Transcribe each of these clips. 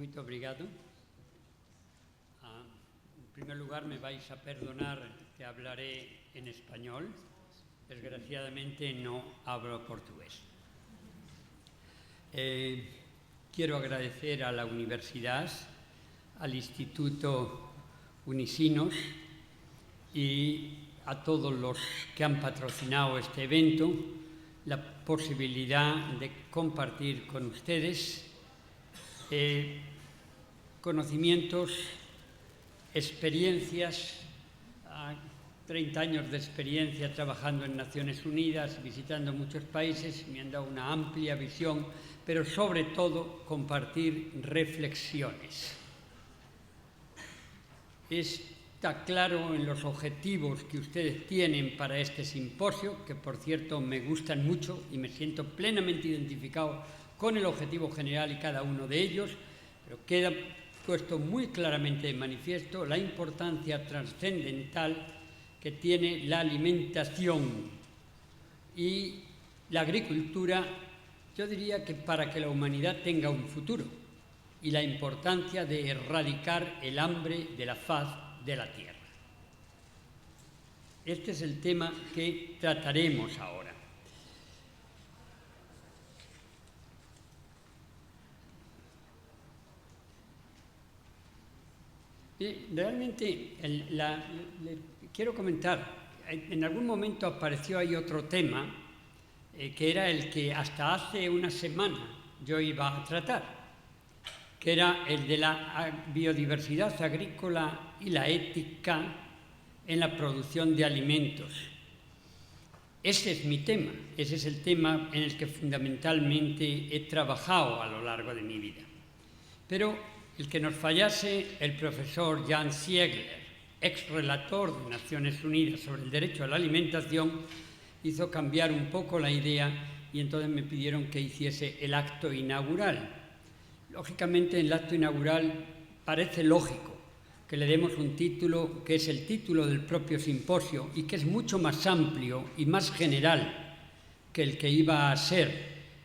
Muito obrigado. En primer lugar, me vais a perdonar que hablaré en español. Desgraciadamente no hablo portugués. Quiero agradecer a la universidad, al Instituto Unisinos y a todos los que han patrocinado este evento la posibilidad de compartir con ustedes conocimientos, experiencias, 30 años de experiencia trabajando en Naciones Unidas, visitando muchos países, me han dado una amplia visión, pero sobre todo compartir reflexiones. Está claro en los objetivos que ustedes tienen para este simposio, que por cierto me gustan mucho y me siento plenamente identificado con el objetivo general y cada uno de ellos, pero queda puesto muy claramente de manifiesto la importancia trascendental que tiene la alimentación y la agricultura, yo diría que para que la humanidad tenga un futuro, y la importancia de erradicar el hambre de la faz de la tierra. Este es el tema que trataremos ahora. Realmente quiero comentar, en algún momento apareció ahí otro tema, que era el que hasta hace una semana yo iba a tratar, que era el de la biodiversidad agrícola y la ética en la producción de alimentos. Ese es mi tema, ese es el tema en el que fundamentalmente he trabajado a lo largo de mi vida. Pero el que nos fallase el profesor Jan Ziegler, ex-relator de Naciones Unidas sobre el derecho a la alimentación, hizo cambiar un poco la idea y entonces me pidieron que hiciese el acto inaugural. Lógicamente, en el acto inaugural parece lógico que le demos un título que es el título del propio simposio y que es mucho más amplio y más general que el que iba a ser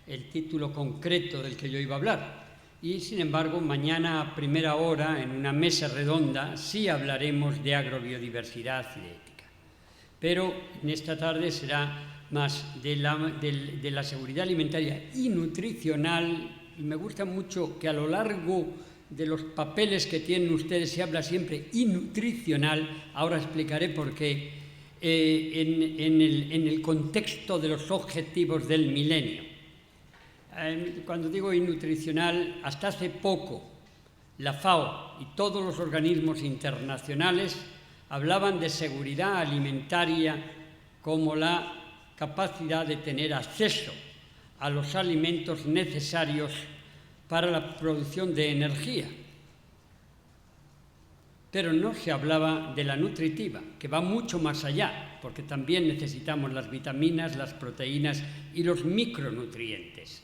el título concreto del que yo iba a hablar. Y, sin embargo, mañana a primera hora, en una mesa redonda, sí hablaremos de agrobiodiversidad y de ética. Pero en esta tarde será más de la seguridad alimentaria y nutricional. Y me gusta mucho que a lo largo de los papeles que tienen ustedes se habla siempre y nutricional. Ahora explicaré por qué. En el contexto de los objetivos del milenio. Cuando digo nutricional, hasta hace poco la FAO y todos los organismos internacionales hablaban de seguridad alimentaria como la capacidad de tener acceso a los alimentos necesarios para la producción de energía. Pero no se hablaba de la nutritiva, que va mucho más allá, porque también necesitamos las vitaminas, las proteínas y los micronutrientes.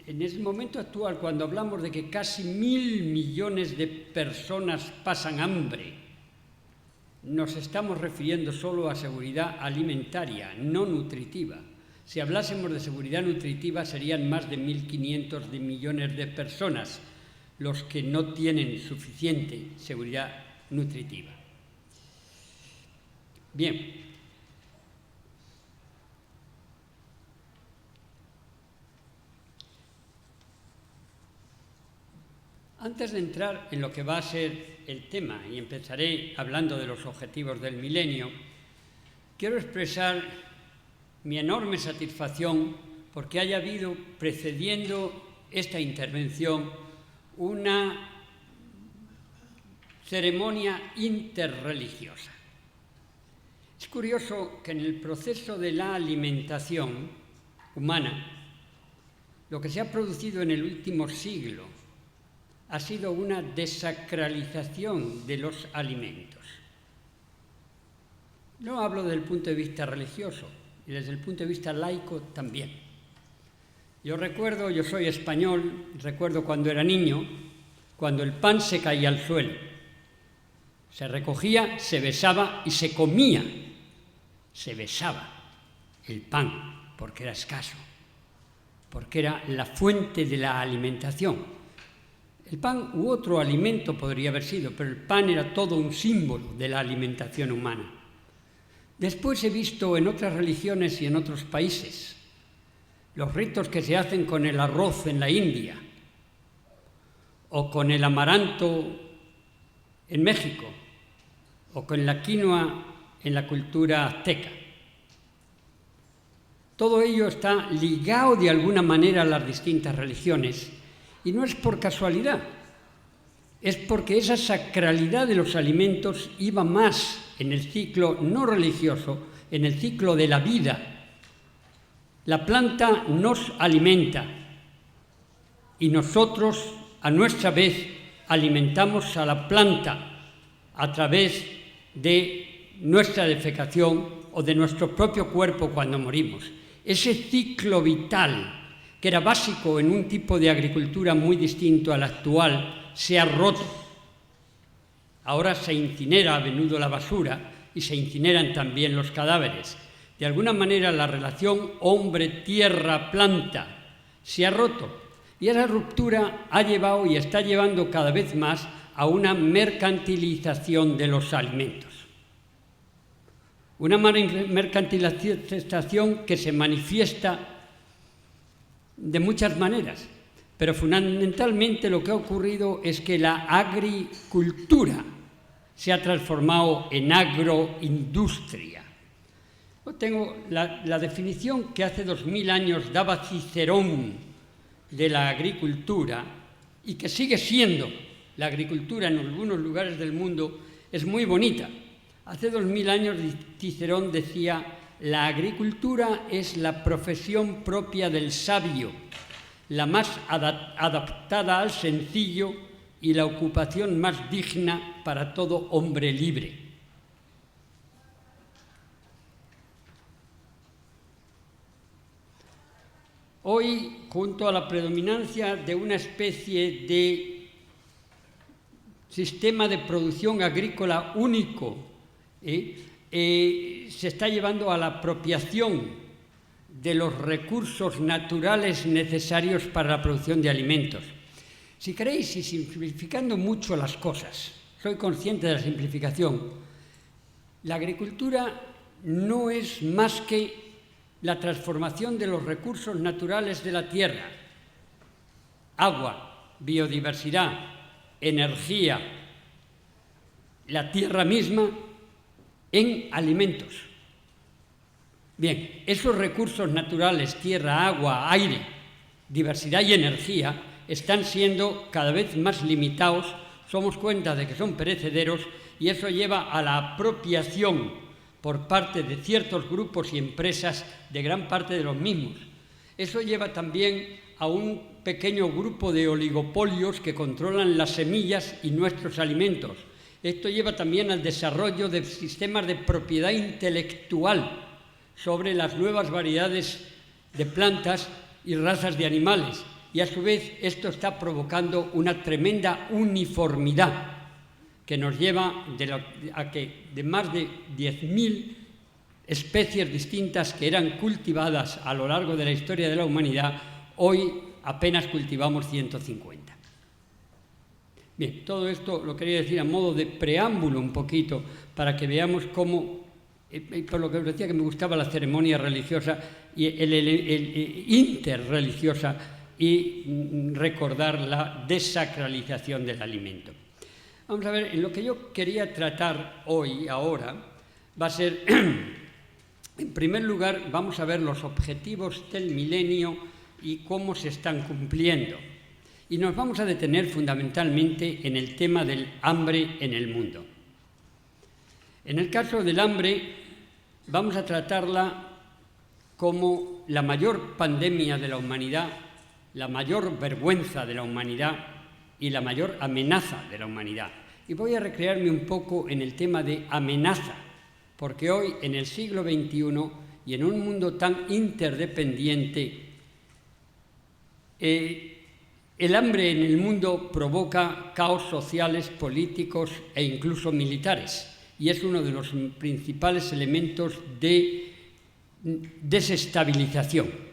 En el momento actual, cuando hablamos de que casi 1.000 millones de personas pasan hambre, nos estamos refiriendo solo a seguridad alimentaria, no nutritiva. Si hablásemos de seguridad nutritiva, serían más de 1.500 millones de personas los que no tienen suficiente seguridad nutritiva. Bien. Antes de entrar en lo que va a ser el tema, y empezaré hablando de los objetivos del milenio, quiero expresar mi enorme satisfacción porque haya habido, precediendo esta intervención, una ceremonia interreligiosa. Es curioso que en el proceso de la alimentación humana, lo que se ha producido en el último siglo ha sido una desacralización de los alimentos. No hablo desde el punto de vista religioso, y desde el punto de vista laico también. Yo soy español, recuerdo cuando era niño, cuando el pan se caía al suelo. Se recogía, se besaba y se comía. Se besaba el pan porque era escaso, porque era la fuente de la alimentación. El pan u otro alimento podría haber sido, pero el pan era todo un símbolo de la alimentación humana. Después he visto en otras religiones y en otros países los ritos que se hacen con el arroz en la India o con el amaranto en México o con la quinoa en la cultura azteca. Todo ello está ligado de alguna manera a las distintas religiones y no es por casualidad, es porque esa sacralidad de los alimentos iba más en el ciclo no religioso, en el ciclo de la vida. La planta nos alimenta y nosotros, a nuestra vez, alimentamos a la planta a través de nuestra defecación o de nuestro propio cuerpo cuando morimos. Ese ciclo vital, que era básico en un tipo de agricultura muy distinto al actual, se ha roto. Ahora se incinera a menudo la basura y se incineran también los cadáveres. De alguna manera la relación hombre-tierra-planta se ha roto y esa ruptura ha llevado y está llevando cada vez más a una mercantilización de los alimentos. Una mercantilización que se manifiesta de muchas maneras, pero fundamentalmente lo que ha ocurrido es que la agricultura se ha transformado en agroindustria. Yo tengo la definición que hace 2000 años daba Cicerón de la agricultura y que sigue siendo la agricultura en algunos lugares del mundo, es muy bonita. Hace 2000 años Cicerón decía: la agricultura es la profesión propia del sabio, la más adaptada al sencillo y la ocupación más digna para todo hombre libre. Hoy, junto a la predominancia de una especie de sistema de producción agrícola único, se está llevando a la apropiación de los recursos naturales necesarios para la producción de alimentos. Si queréis, y simplificando mucho las cosas, soy consciente de la simplificación, la agricultura no es más que la transformación de los recursos naturales de la tierra: agua, biodiversidad, energía, la tierra misma, en alimentos. Bien, esos recursos naturales, tierra, agua, aire, diversidad y energía, están siendo cada vez más limitados, somos cuenta de que son perecederos y eso lleva a la apropiación por parte de ciertos grupos y empresas de gran parte de los mismos. Eso lleva también a un pequeño grupo de oligopolios que controlan las semillas y nuestros alimentos. Esto lleva también al desarrollo de sistemas de propiedad intelectual sobre las nuevas variedades de plantas y razas de animales. Y a su vez esto está provocando una tremenda uniformidad que nos lleva a que de más de 10.000 especies distintas que eran cultivadas a lo largo de la historia de la humanidad, hoy apenas cultivamos 150. Bien, todo esto lo quería decir a modo de preámbulo un poquito para que veamos cómo, por lo que os decía que me gustaba la ceremonia religiosa y el interreligiosa y recordar la desacralización del alimento. Vamos a ver, en lo que yo quería tratar hoy, ahora, va a ser, en primer lugar, vamos a ver los objetivos del milenio y cómo se están cumpliendo. Y nos vamos a detener fundamentalmente en el tema del hambre en el mundo. En el caso del hambre, vamos a tratarla como la mayor pandemia de la humanidad, la mayor vergüenza de la humanidad y la mayor amenaza de la humanidad. Y voy a recrearme un poco en el tema de amenaza, porque hoy, en el siglo XXI, y en un mundo tan interdependiente, el hambre en el mundo provoca caos sociales, políticos e incluso militares, y es uno de los principales elementos de desestabilización.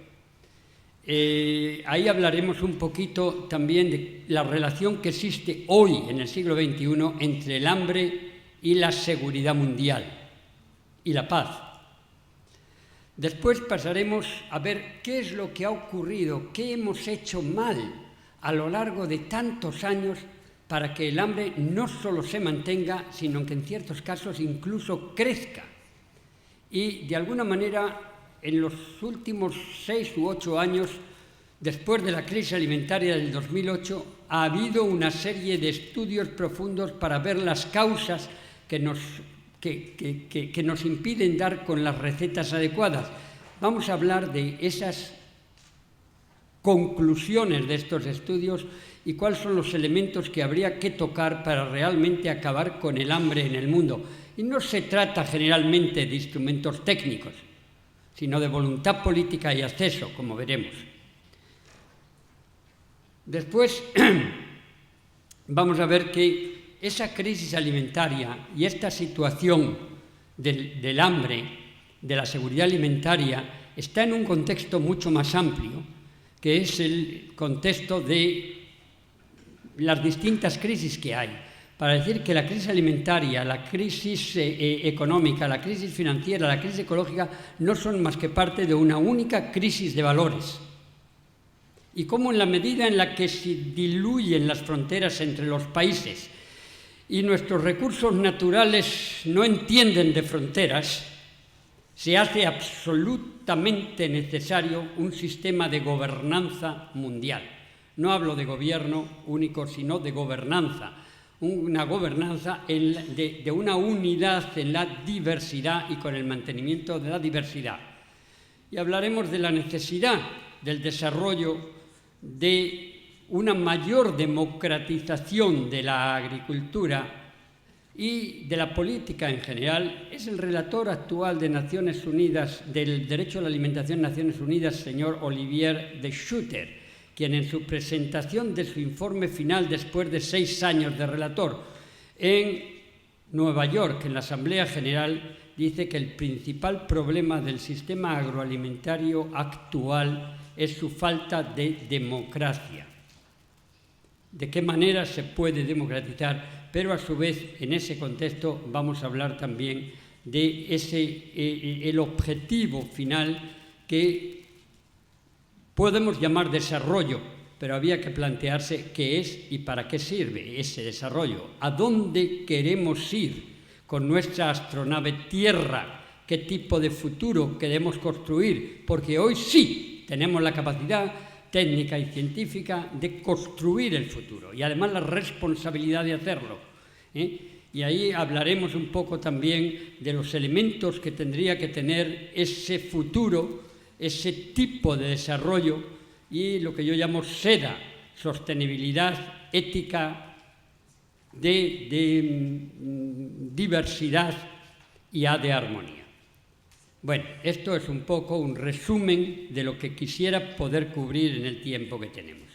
Ahí hablaremos un poquito también de la relación que existe hoy, en el siglo XXI, entre el hambre y la seguridad mundial y la paz. Después pasaremos a ver qué es lo que ha ocurrido, qué hemos hecho mal a lo largo de tantos años para que el hambre no solo se mantenga, sino que en ciertos casos incluso crezca. Y de alguna manera, en los últimos 6 u 8 años, después de la crisis alimentaria del 2008, ha habido una serie de estudios profundos para ver las causas que nos impiden dar con las recetas adecuadas. Vamos a hablar de esas conclusiones de estos estudios y cuáles son los elementos que habría que tocar para realmente acabar con el hambre en el mundo. Y no se trata generalmente de instrumentos técnicos, sino de voluntad política y acceso, como veremos. Después vamos a ver que esa crisis alimentaria y esta situación del hambre, de la seguridad alimentaria, está en un contexto mucho más amplio, que es el contexto de las distintas crisis que hay. Para decir que la crisis alimentaria, la crisis económica, la crisis financiera, la crisis ecológica no son más que parte de una única crisis de valores. Y cómo en la medida en la que se diluyen las fronteras entre los países y nuestros recursos naturales no entienden de fronteras, se hace absolutamente necesario un sistema de gobernanza mundial. No hablo de gobierno único, sino de gobernanza. Una gobernanza de una unidad en la diversidad y con el mantenimiento de la diversidad. Y hablaremos de la necesidad del desarrollo de una mayor democratización de la agricultura y de la política en general. Es el relator actual de Naciones Unidas, del derecho a la alimentación de Naciones Unidas, señor Olivier de Schutter, quien en su presentación de su informe final después de 6 años de relator en Nueva York, en la Asamblea General, dice que el principal problema del sistema agroalimentario actual es su falta de democracia. ¿De qué manera se puede democratizar? Pero a su vez, en ese contexto, vamos a hablar también de el objetivo final que podemos llamar desarrollo, pero había que plantearse qué es y para qué sirve ese desarrollo. ¿A dónde queremos ir con nuestra astronave Tierra? ¿Qué tipo de futuro queremos construir? Porque hoy sí tenemos la capacidad técnica y científica de construir el futuro y además la responsabilidad de hacerlo. Y ahí hablaremos un poco también de los elementos que tendría que tener ese futuro, ese tipo de desarrollo y lo que yo llamo SEDA, sostenibilidad, ética, de diversidad y A de armonía. Bueno, esto es un poco un resumen de lo que quisiera poder cubrir en el tiempo que tenemos.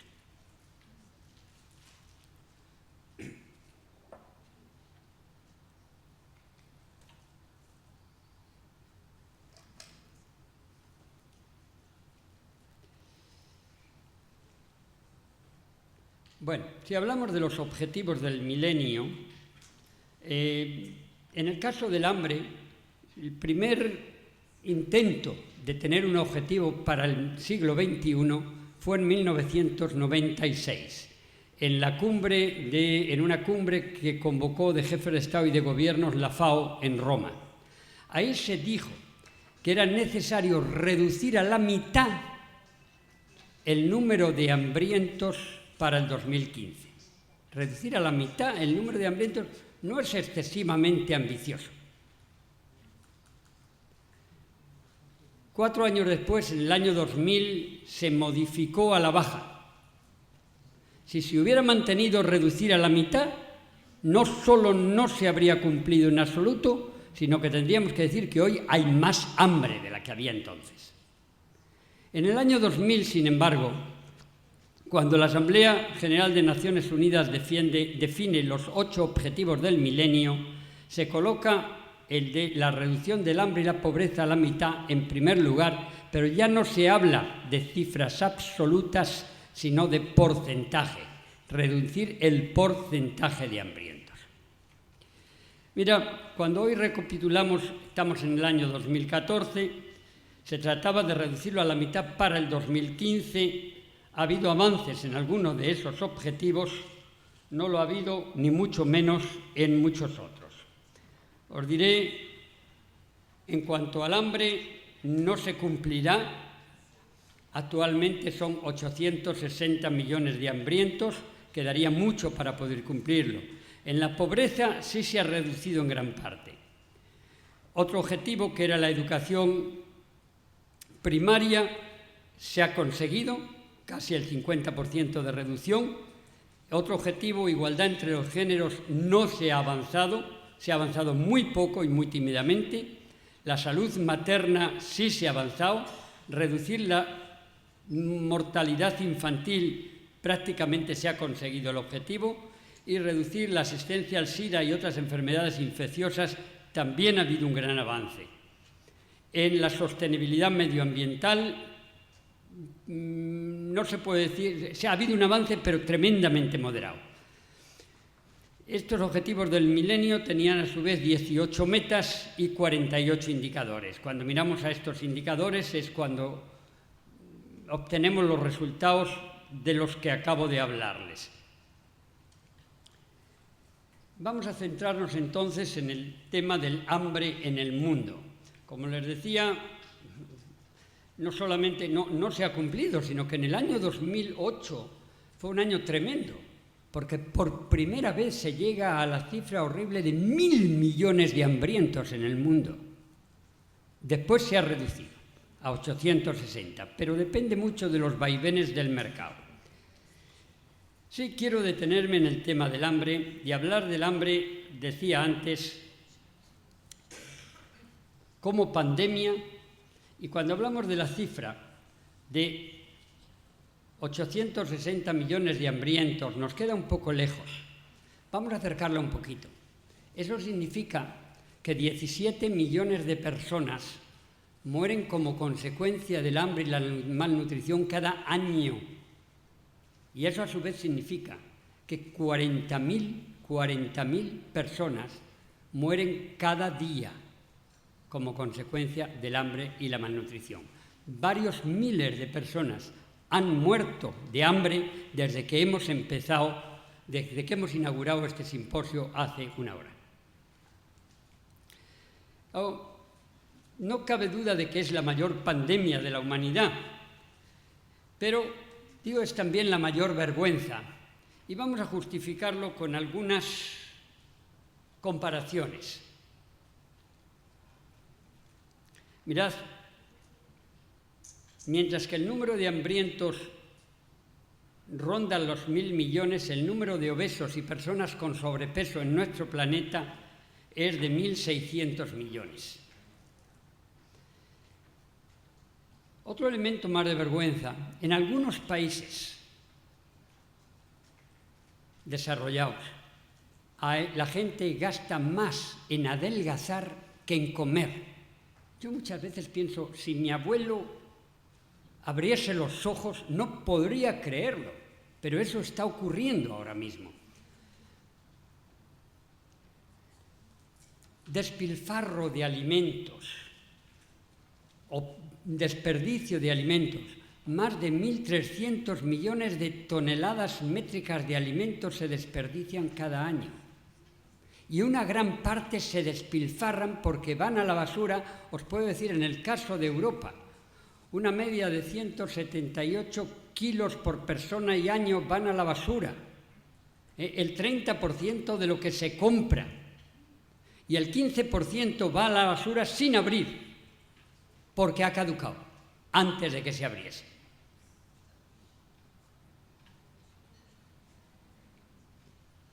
Bueno, si hablamos de los objetivos del milenio, en el caso del hambre, el primer intento de tener un objetivo para el siglo XXI fue en 1996, en una cumbre que convocó de jefes de Estado y de gobiernos la FAO en Roma. Ahí se dijo que era necesario reducir a la mitad el número de hambrientos para el 2015. Reducir a la mitad el número de hambrientos no es excesivamente ambicioso. 4 años después, en el año 2000, se modificó a la baja. Si se hubiera mantenido reducir a la mitad, no solo no se habría cumplido en absoluto, sino que tendríamos que decir que hoy hay más hambre de la que había entonces. En el año 2000, sin embargo, cuando la Asamblea General de Naciones Unidas define los 8 objetivos del milenio, se coloca el de la reducción del hambre y la pobreza a la mitad en primer lugar, pero ya no se habla de cifras absolutas, sino de porcentaje, reducir el porcentaje de hambrientos. Mira, cuando hoy recapitulamos, estamos en el año 2014, se trataba de reducirlo a la mitad para el 2015. Ha habido avances en algunos de esos objetivos, no lo ha habido ni mucho menos en muchos otros. Os diré, en cuanto al hambre, no se cumplirá. Actualmente son 860 millones de hambrientos, quedaría mucho para poder cumplirlo. En la pobreza sí se ha reducido en gran parte. Otro objetivo, que era la educación primaria, se ha conseguido, casi el 50% de reducción. Otro objetivo, igualdad entre los géneros, no se ha avanzado muy poco y muy tímidamente. La salud materna sí se ha avanzado, reducir la mortalidad infantil prácticamente se ha conseguido el objetivo, y reducir la asistencia al SIDA y otras enfermedades infecciosas también ha habido un gran avance. En la sostenibilidad medioambiental no se puede decir, ha habido un avance, pero tremendamente moderado. Estos objetivos del milenio tenían a su vez 18 metas y 48 indicadores. Cuando miramos a estos indicadores es cuando obtenemos los resultados de los que acabo de hablarles. Vamos a centrarnos entonces en el tema del hambre en el mundo. Como les decía, no solamente no se ha cumplido, sino que en el año 2008 fue un año tremendo, porque por primera vez se llega a la cifra horrible de 1.000 millones de hambrientos en el mundo. Después se ha reducido a 860, pero depende mucho de los vaivenes del mercado. Sí quiero detenerme en el tema del hambre y hablar del hambre, decía antes, como pandemia, y cuando hablamos de la cifra de 860 millones de hambrientos nos queda un poco lejos. Vamos a acercarla un poquito. Eso significa que 17 millones de personas mueren como consecuencia del hambre y la malnutrición cada año. Y eso a su vez significa que 40.000 personas mueren cada día como consecuencia del hambre y la malnutrición. Varios miles de personas han muerto de hambre desde que hemos inaugurado este simposio hace una hora. No cabe duda de que es la mayor pandemia de la humanidad, pero digo, es también la mayor vergüenza, y vamos a justificarlo con algunas comparaciones. Mirad, mientras que el número de hambrientos ronda los 1.000 millones, el número de obesos y personas con sobrepeso en nuestro planeta es de 1.600 millones. Otro elemento más de vergüenza, en algunos países desarrollados, la gente gasta más en adelgazar que en comer. Yo muchas veces pienso, si mi abuelo abriese los ojos, no podría creerlo, pero eso está ocurriendo ahora mismo. Despilfarro de alimentos o desperdicio de alimentos. Más de 1.300 millones de toneladas métricas de alimentos se desperdician cada año. Y una gran parte se despilfarran porque van a la basura. Os puedo decir, en el caso de Europa, una media de 178 kilos por persona y año van a la basura. El 30% de lo que se compra. Y el 15% va a la basura sin abrir, porque ha caducado antes de que se abriese.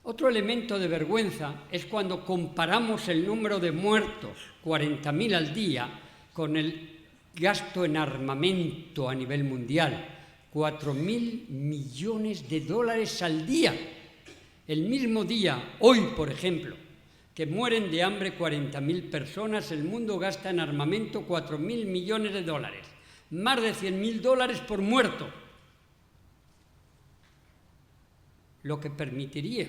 Otro elemento de vergüenza es cuando comparamos el número de muertos, 40.000 al día, con el gasto en armamento a nivel mundial, 4.000 millones de dólares al día. El mismo día, hoy por ejemplo, que mueren de hambre 40.000 personas, el mundo gasta en armamento 4.000 millones de dólares. más de $100.000 por muerto, lo que permitiría,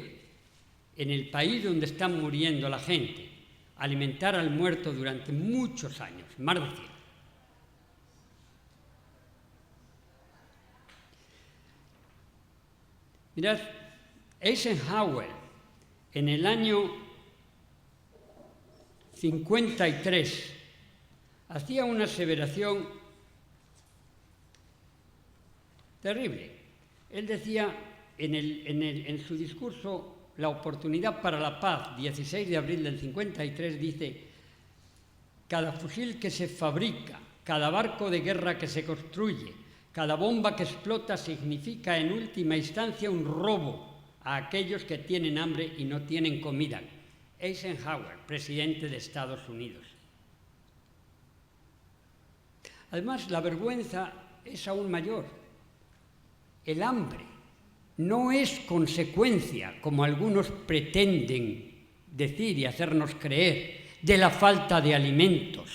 en el país donde está muriendo la gente, alimentar al muerto durante muchos años, más de 100. Mirad, Eisenhower, en el año 53, hacía una aseveración terrible. Él decía en su discurso La oportunidad para la paz, 16 de abril del 53, dice: cada fusil que se fabrica, cada barco de guerra que se construye, cada bomba que explota significa en última instancia un robo a aquellos que tienen hambre y no tienen comida. Eisenhower, presidente de Estados Unidos. Además, la vergüenza es aún mayor. El hambre no es consecuencia, como algunos pretenden decir y hacernos creer, de la falta de alimentos.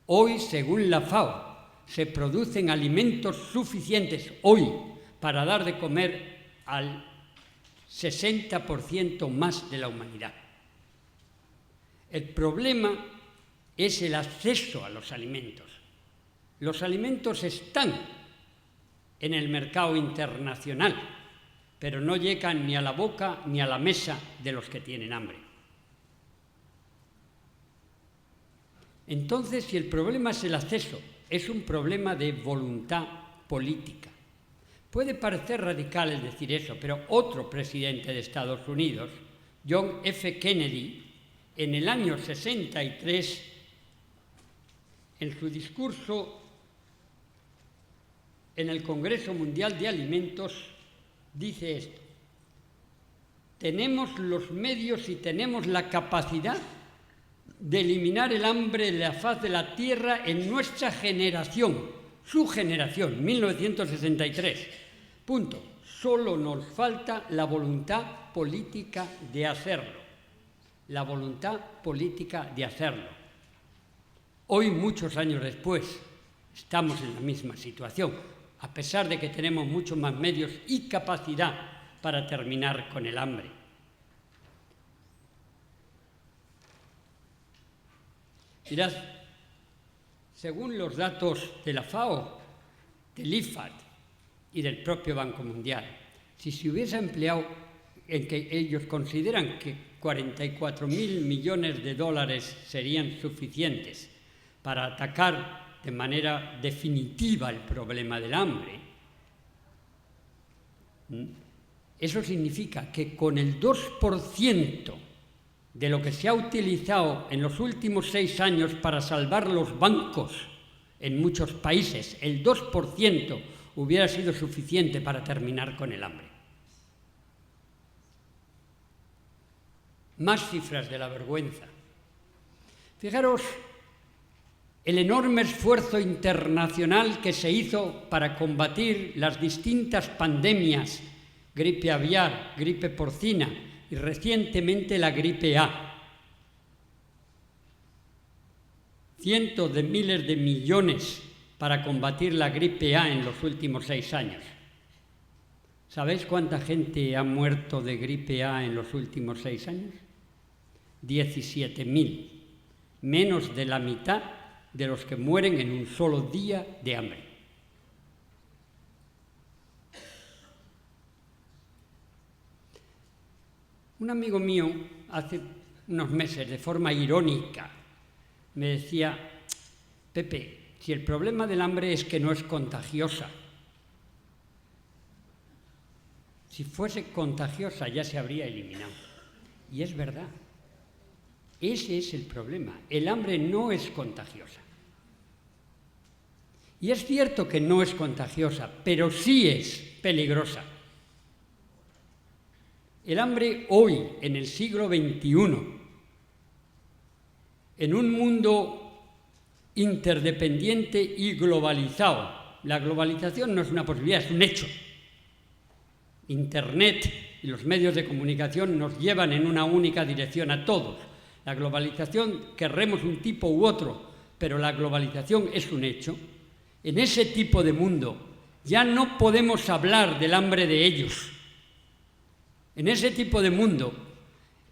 Hoy, según la FAO, se producen alimentos suficientes hoy para dar de comer al 60% más de la humanidad. El problema es el acceso a los alimentos. Los alimentos están en el mercado internacional, pero no llegan ni a la boca ni a la mesa de los que tienen hambre. Entonces, si el problema es el acceso, es un problema de voluntad política. Puede parecer radical el decir eso, pero otro presidente de Estados Unidos, John F. Kennedy, en el año 63, en su discurso en el Congreso Mundial de Alimentos, dice esto: tenemos los medios y tenemos la capacidad de eliminar el hambre de la faz de la tierra en nuestra generación, su generación, 1963. Punto. Solo nos falta la voluntad política de hacerlo. La voluntad política de hacerlo. Hoy, muchos años después, estamos en la misma situación, a pesar de que tenemos muchos más medios y capacidad para terminar con el hambre. Mirad, según los datos de la FAO, del IFAD y del propio Banco Mundial, si se hubiese empleado, en que ellos consideran que 44.000 millones de dólares serían suficientes para atacar de manera definitiva el problema del hambre, eso significa que con el 2% de lo que se ha utilizado en los últimos 6 años para salvar los bancos en muchos países, el 2% hubiera sido suficiente para terminar con el hambre. Más cifras de la vergüenza. Fijaros el enorme esfuerzo internacional que se hizo para combatir las distintas pandemias, gripe aviar, gripe porcina y recientemente la gripe A. Cientos de miles de millones para combatir la gripe A en los últimos 6 años. ¿Sabéis cuánta gente ha muerto de gripe A en los últimos 6 años? 17.000, menos de la mitad de los que mueren en un solo día de hambre. Un amigo mío, hace unos meses, de forma irónica, me decía: Pepe, si el problema del hambre es que no es contagiosa, si fuese contagiosa ya se habría eliminado. Y es verdad. Ese es el problema. El hambre no es contagiosa. Y es cierto que no es contagiosa, pero sí es peligrosa. El hambre hoy, en el siglo XXI, en un mundo interdependiente y globalizado. La globalización no es una posibilidad, es un hecho. Internet y los medios de comunicación nos llevan en una única dirección a todos. La globalización, querremos un tipo u otro, pero la globalización es un hecho, en ese tipo de mundo ya no podemos hablar del hambre de ellos. En ese tipo de mundo,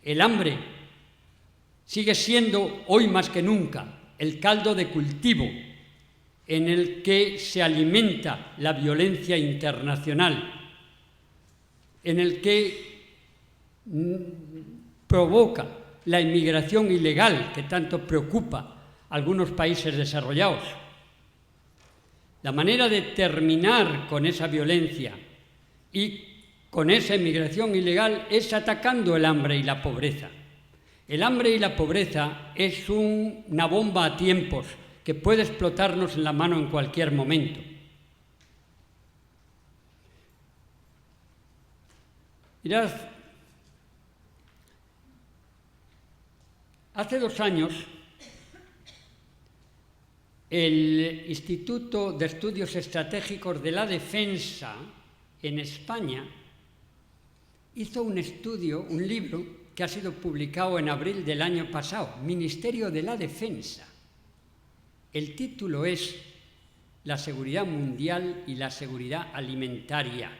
el hambre sigue siendo, hoy más que nunca, el caldo de cultivo en el que se alimenta la violencia internacional, en el que provoca la inmigración ilegal que tanto preocupa a algunos países desarrollados. La manera de terminar con esa violencia y con esa inmigración ilegal es atacando el hambre y la pobreza. El hambre y la pobreza es una bomba a tiempos que puede explotarnos en la mano en cualquier momento. Mirad, hace 2 años el Instituto de Estudios Estratégicos de la Defensa en España hizo un estudio, un libro que ha sido publicado en abril del año pasado, Ministerio de la Defensa. El título es La seguridad mundial y la seguridad alimentaria.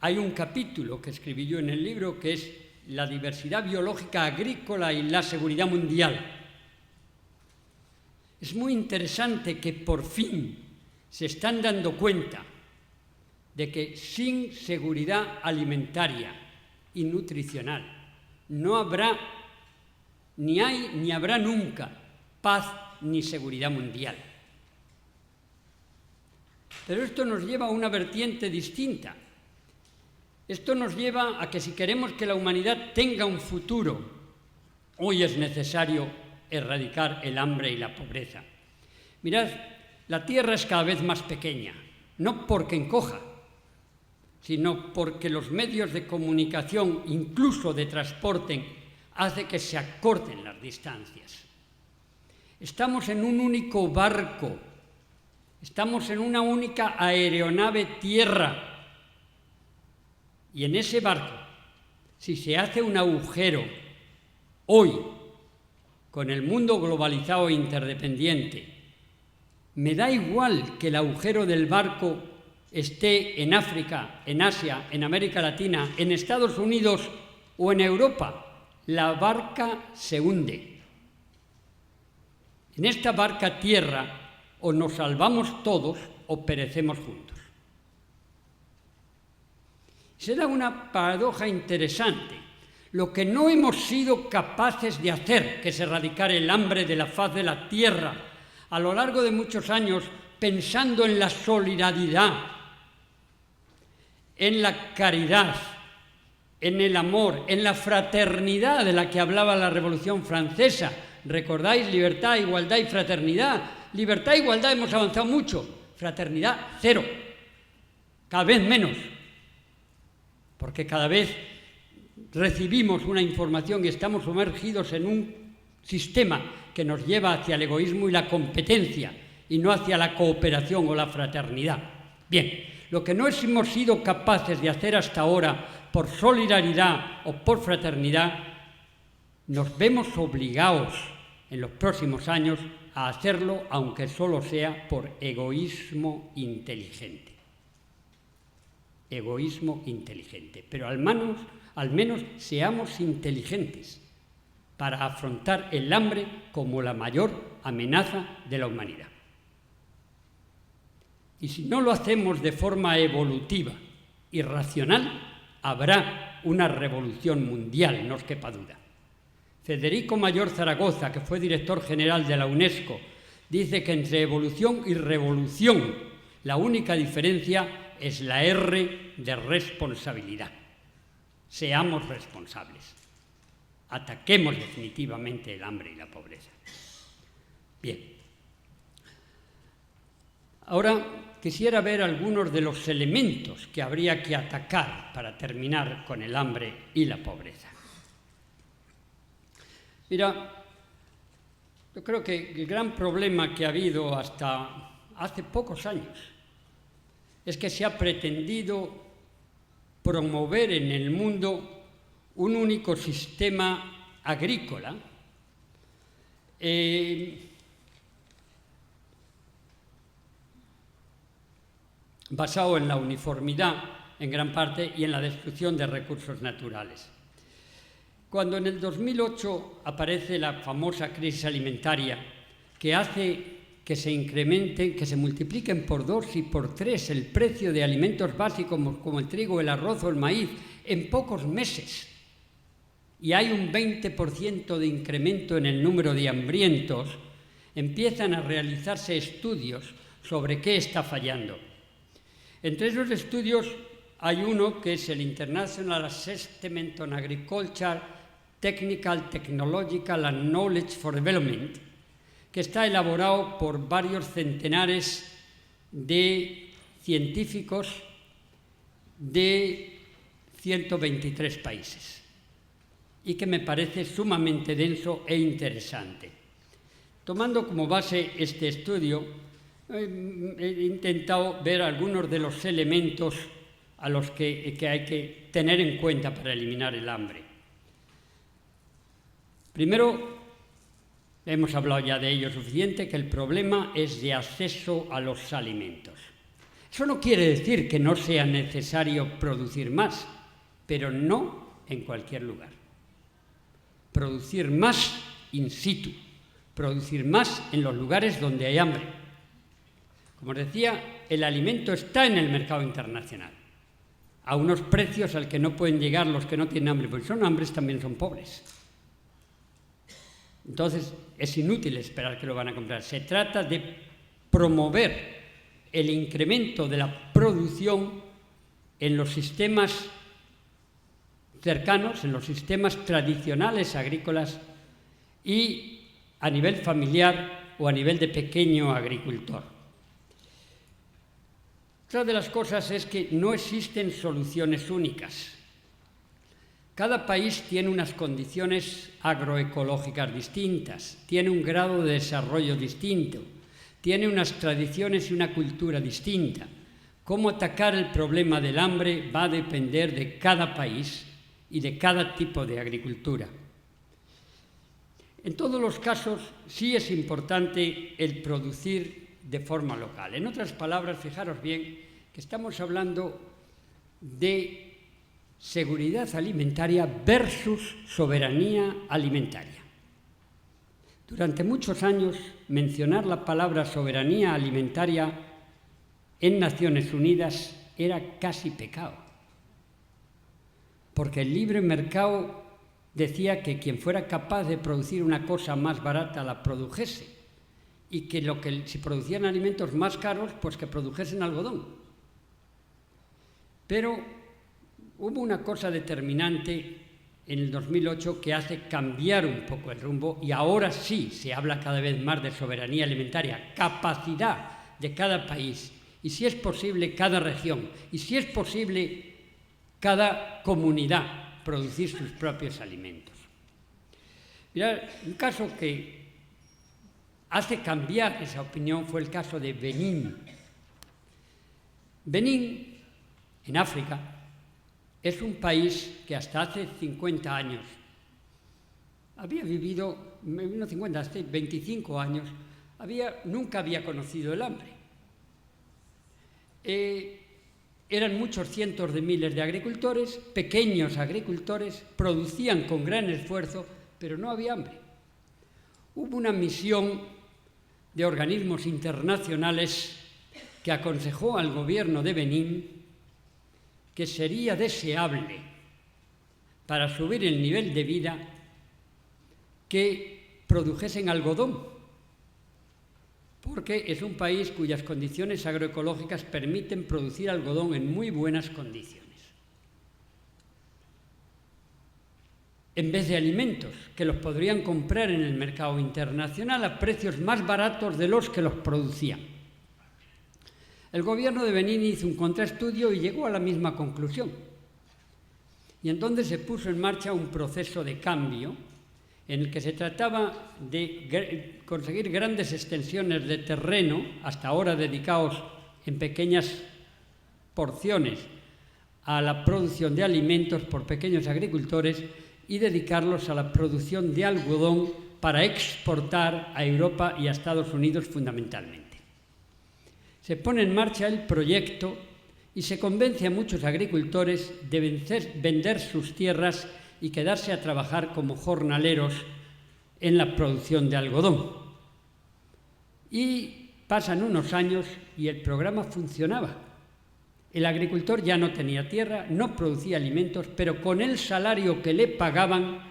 Hay un capítulo que escribí yo en el libro que es la diversidad biológica agrícola y la seguridad mundial. Es muy interesante que por fin se están dando cuenta de que sin seguridad alimentaria y nutricional no habrá, ni hay ni habrá nunca paz ni seguridad mundial. Pero esto nos lleva a una vertiente distinta. Esto nos lleva a que si queremos que la humanidad tenga un futuro, hoy es necesario erradicar el hambre y la pobreza. Mirad, la Tierra es cada vez más pequeña, no porque encoja, sino porque los medios de comunicación, incluso de transporte, hace que se acorten las distancias. Estamos en un único barco, estamos en una única aeronave tierra, y en ese barco, si se hace un agujero hoy, con el mundo globalizado e interdependiente, me da igual que el agujero del barco esté en África, en Asia, en América Latina, en Estados Unidos o en Europa, la barca se hunde. En esta barca tierra o nos salvamos todos o perecemos juntos. Se da una paradoja interesante. Lo que no hemos sido capaces de hacer, que es erradicar el hambre de la faz de la tierra, a lo largo de muchos años, pensando en la solidaridad, en la caridad, en el amor, en la fraternidad de la que hablaba la Revolución Francesa. ¿Recordáis? Libertad, igualdad y fraternidad. Libertad e igualdad hemos avanzado mucho. Fraternidad, cero. Cada vez menos. Porque cada vez recibimos una información y estamos sumergidos en un sistema que nos lleva hacia el egoísmo y la competencia y no hacia la cooperación o la fraternidad. Bien, lo que no hemos sido capaces de hacer hasta ahora por solidaridad o por fraternidad, nos vemos obligados en los próximos años a hacerlo, aunque solo sea por egoísmo inteligente. Egoísmo inteligente. Pero al menos seamos inteligentes para afrontar el hambre como la mayor amenaza de la humanidad. Y si no lo hacemos de forma evolutiva y racional, habrá una revolución mundial, no os quepa duda. Federico Mayor Zaragoza, que fue director general de la UNESCO, dice que entre evolución y revolución la única diferencia es la R de responsabilidad. Seamos responsables. Ataquemos definitivamente el hambre y la pobreza. Bien. Ahora quisiera ver algunos de los elementos que habría que atacar para terminar con el hambre y la pobreza. Mira, yo creo que el gran problema que ha habido hasta hace pocos años es que se ha pretendido promover en el mundo un único sistema agrícola basado en la uniformidad en gran parte y en la destrucción de recursos naturales. Cuando en el 2008 aparece la famosa crisis alimentaria que hace que se incrementen, que se multipliquen por 2 y por 3 el precio de alimentos básicos como el trigo, el arroz o el maíz en pocos meses, y hay un 20% de incremento en el número de hambrientos, empiezan a realizarse estudios sobre qué está fallando. Entre esos estudios hay uno que es el International Assessment on Agriculture, Technical, Technological and Knowledge for Development, que está elaborado por varios centenares de científicos de 123 países y que me parece sumamente denso e interesante. Tomando como base este estudio, he intentado ver algunos de los elementos a los que hay que tener en cuenta para eliminar el hambre. Primero, hemos hablado ya de ello suficiente, que el problema es de acceso a los alimentos. Eso no quiere decir que no sea necesario producir más, pero no en cualquier lugar. Producir más in situ, producir más en los lugares donde hay hambre. Como os decía, el alimento está en el mercado internacional, a unos precios al que no pueden llegar los que no tienen hambre, porque son hambres también son pobres. Entonces, es inútil esperar que lo van a comprar. Se trata de promover el incremento de la producción en los sistemas cercanos, en los sistemas tradicionales agrícolas y a nivel familiar o a nivel de pequeño agricultor. Otra de las cosas es que no existen soluciones únicas. Cada país tiene unas condiciones agroecológicas distintas, tiene un grado de desarrollo distinto, tiene unas tradiciones y una cultura distinta. Cómo atacar el problema del hambre va a depender de cada país y de cada tipo de agricultura. En todos los casos sí es importante el producir de forma local. En otras palabras, fijaros bien que estamos hablando de seguridad alimentaria versus soberanía alimentaria. Durante muchos años, mencionar la palabra soberanía alimentaria en Naciones Unidas era casi pecado, porque el libre mercado decía que quien fuera capaz de producir una cosa más barata la produjese, y que si producían alimentos más caros, pues que produjesen algodón. Pero hubo una cosa determinante en el 2008 que hace cambiar un poco el rumbo, y ahora sí se habla cada vez más de soberanía alimentaria, capacidad de cada país, y si es posible cada región, y si es posible cada comunidad producir sus propios alimentos. Mirad, un caso que hace cambiar esa opinión fue el caso de Benín. Benín, en África, es un país que hasta hace 50 años había vivido, no 50, hasta 25 años, nunca había conocido el hambre. Eran muchos cientos de miles de agricultores, pequeños agricultores, producían con gran esfuerzo, pero no había hambre. Hubo una misión de organismos internacionales que aconsejó al gobierno de Benín que sería deseable para subir el nivel de vida que produjesen algodón, porque es un país cuyas condiciones agroecológicas permiten producir algodón en muy buenas condiciones, en vez de alimentos que los podrían comprar en el mercado internacional a precios más baratos de los que los producían. El gobierno de Benín hizo un contraestudio y llegó a la misma conclusión. Y entonces se puso en marcha un proceso de cambio en el que se trataba de conseguir grandes extensiones de terreno, hasta ahora dedicados en pequeñas porciones a la producción de alimentos por pequeños agricultores, y dedicarlos a la producción de algodón para exportar a Europa y a Estados Unidos fundamentalmente. Se pone en marcha el proyecto y se convence a muchos agricultores de vender sus tierras y quedarse a trabajar como jornaleros en la producción de algodón. Y pasan unos años y el programa funcionaba. El agricultor ya no tenía tierra, no producía alimentos, pero con el salario que le pagaban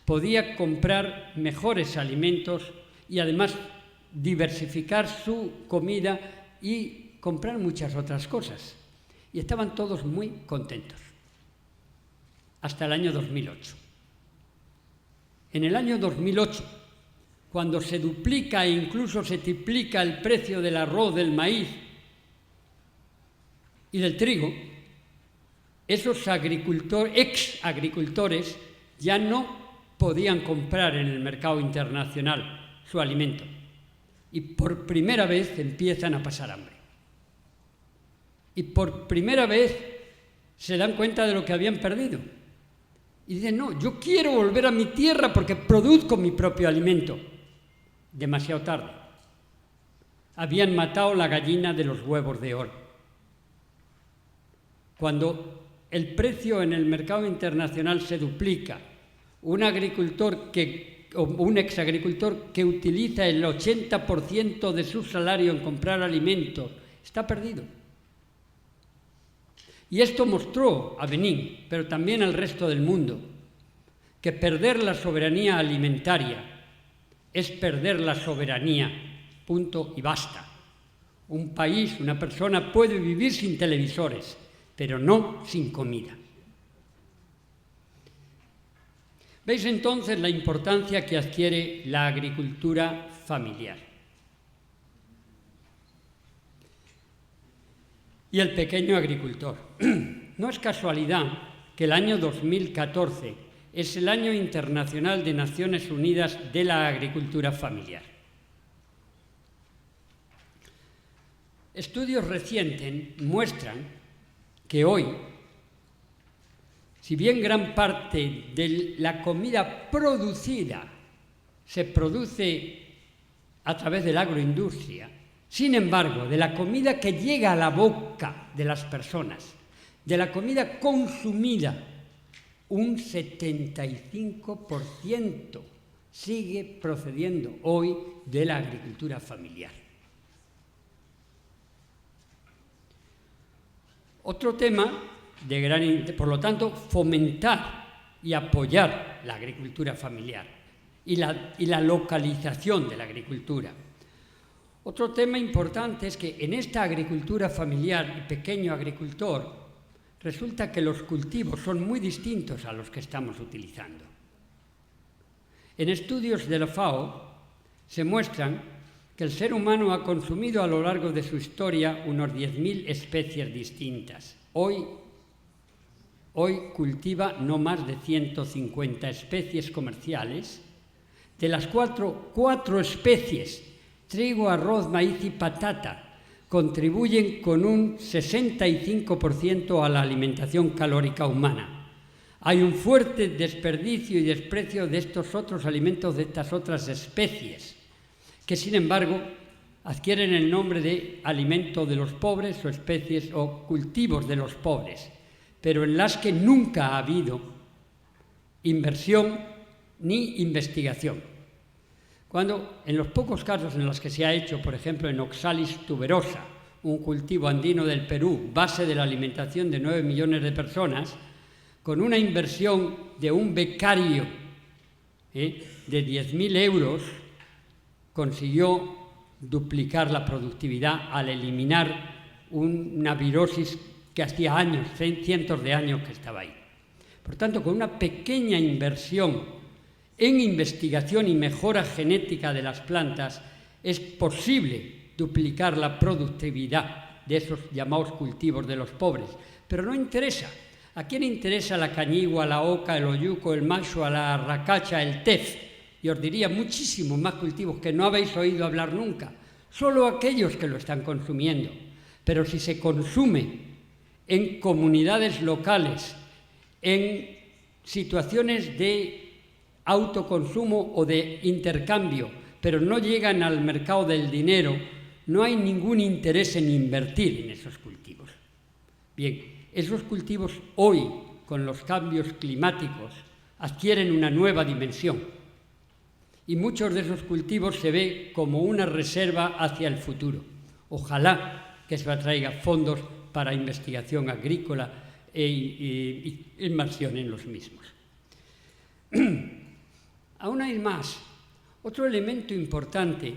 podía comprar mejores alimentos y además diversificar su comida y comprar muchas otras cosas. Y estaban todos muy contentos. Hasta el año 2008. En el año 2008, cuando se duplica e incluso se triplica el precio del arroz, del maíz y del trigo, esos ex agricultores ya no podían comprar en el mercado internacional su alimento y por primera vez empiezan a pasar hambre. Y por primera vez se dan cuenta de lo que habían perdido. Y dicen, no, yo quiero volver a mi tierra porque produzco mi propio alimento. Demasiado tarde. Habían matado la gallina de los huevos de oro. Cuando el precio en el mercado internacional se duplica, un ex agricultor que utiliza el 80% de su salario en comprar alimentos está perdido. Y esto mostró a Benín, pero también al resto del mundo, que perder la soberanía alimentaria es perder la soberanía, punto y basta. Un país, una persona puede vivir sin televisores, pero no sin comida. ¿Veis entonces la importancia que adquiere la agricultura familiar? Y el pequeño agricultor. No es casualidad que el año 2014 es el Año Internacional de Naciones Unidas de la Agricultura Familiar. Estudios recientes muestran que hoy, si bien gran parte de la comida producida se produce a través de la agroindustria, sin embargo, de la comida que llega a la boca de las personas, de la comida consumida, un 75% sigue procediendo hoy de la agricultura familiar. Otro tema de gran interés, por lo tanto, fomentar y apoyar la agricultura familiar y la localización de la agricultura. Otro tema importante es que en esta agricultura familiar y pequeño agricultor resulta que los cultivos son muy distintos a los que estamos utilizando. En estudios de la FAO se muestran que el ser humano ha consumido a lo largo de su historia unos 10.000 especies distintas. Hoy cultiva no más de 150 especies comerciales, de las cuatro especies, trigo, arroz, maíz y patata, contribuyen con un 65% a la alimentación calórica humana. Hay un fuerte desperdicio y desprecio de estos otros alimentos, de estas otras especies, que sin embargo adquieren el nombre de alimento de los pobres o especies o cultivos de los pobres, pero en las que nunca ha habido inversión ni investigación. Cuando en los pocos casos en los que se ha hecho, por ejemplo en Oxalis tuberosa, un cultivo andino del Perú, base de la alimentación de 9 millones de personas, con una inversión de un becario de 10.000 euros, consiguió duplicar la productividad al eliminar una virosis que hacía años, cientos de años que estaba ahí. Por tanto, con una pequeña inversión en investigación y mejora genética de las plantas es posible duplicar la productividad de esos llamados cultivos de los pobres. Pero no interesa. ¿A quién interesa la cañigua, la oca, el oyuco, el macho, la arracacha, el tef? Y os diría muchísimos más cultivos que no habéis oído hablar nunca. Solo aquellos que lo están consumiendo. Pero si se consume en comunidades locales, en situaciones de autoconsumo o de intercambio, pero no llegan al mercado del dinero, no hay ningún interés en invertir en esos cultivos. Bien, esos cultivos hoy, con los cambios climáticos, adquieren una nueva dimensión. Y muchos de esos cultivos se ve como una reserva hacia el futuro. Ojalá que se atraiga fondos para investigación agrícola e inversión en los mismos. Aún hay más. Otro elemento importante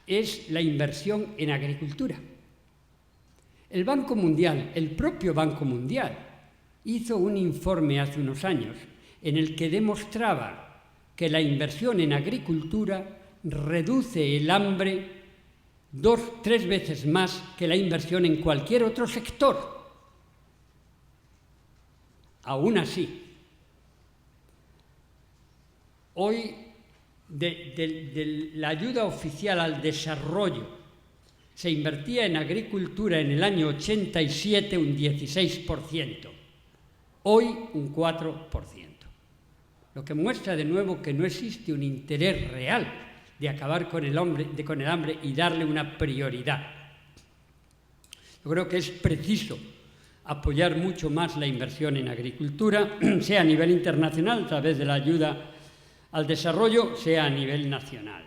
es la inversión en agricultura. El Banco Mundial, el propio Banco Mundial, hizo un informe hace unos años en el que demostraba que la inversión en agricultura reduce el hambre 2-3 veces más que la inversión en cualquier otro sector. Aún así, hoy de la ayuda oficial al desarrollo se invertía en agricultura en el año 87 un 16%, hoy un 4%. Lo que muestra de nuevo que no existe un interés real de acabar con el hambre y darle una prioridad. Yo creo que es preciso apoyar mucho más la inversión en agricultura, sea a nivel internacional a través de la ayuda al desarrollo, sea a nivel nacional.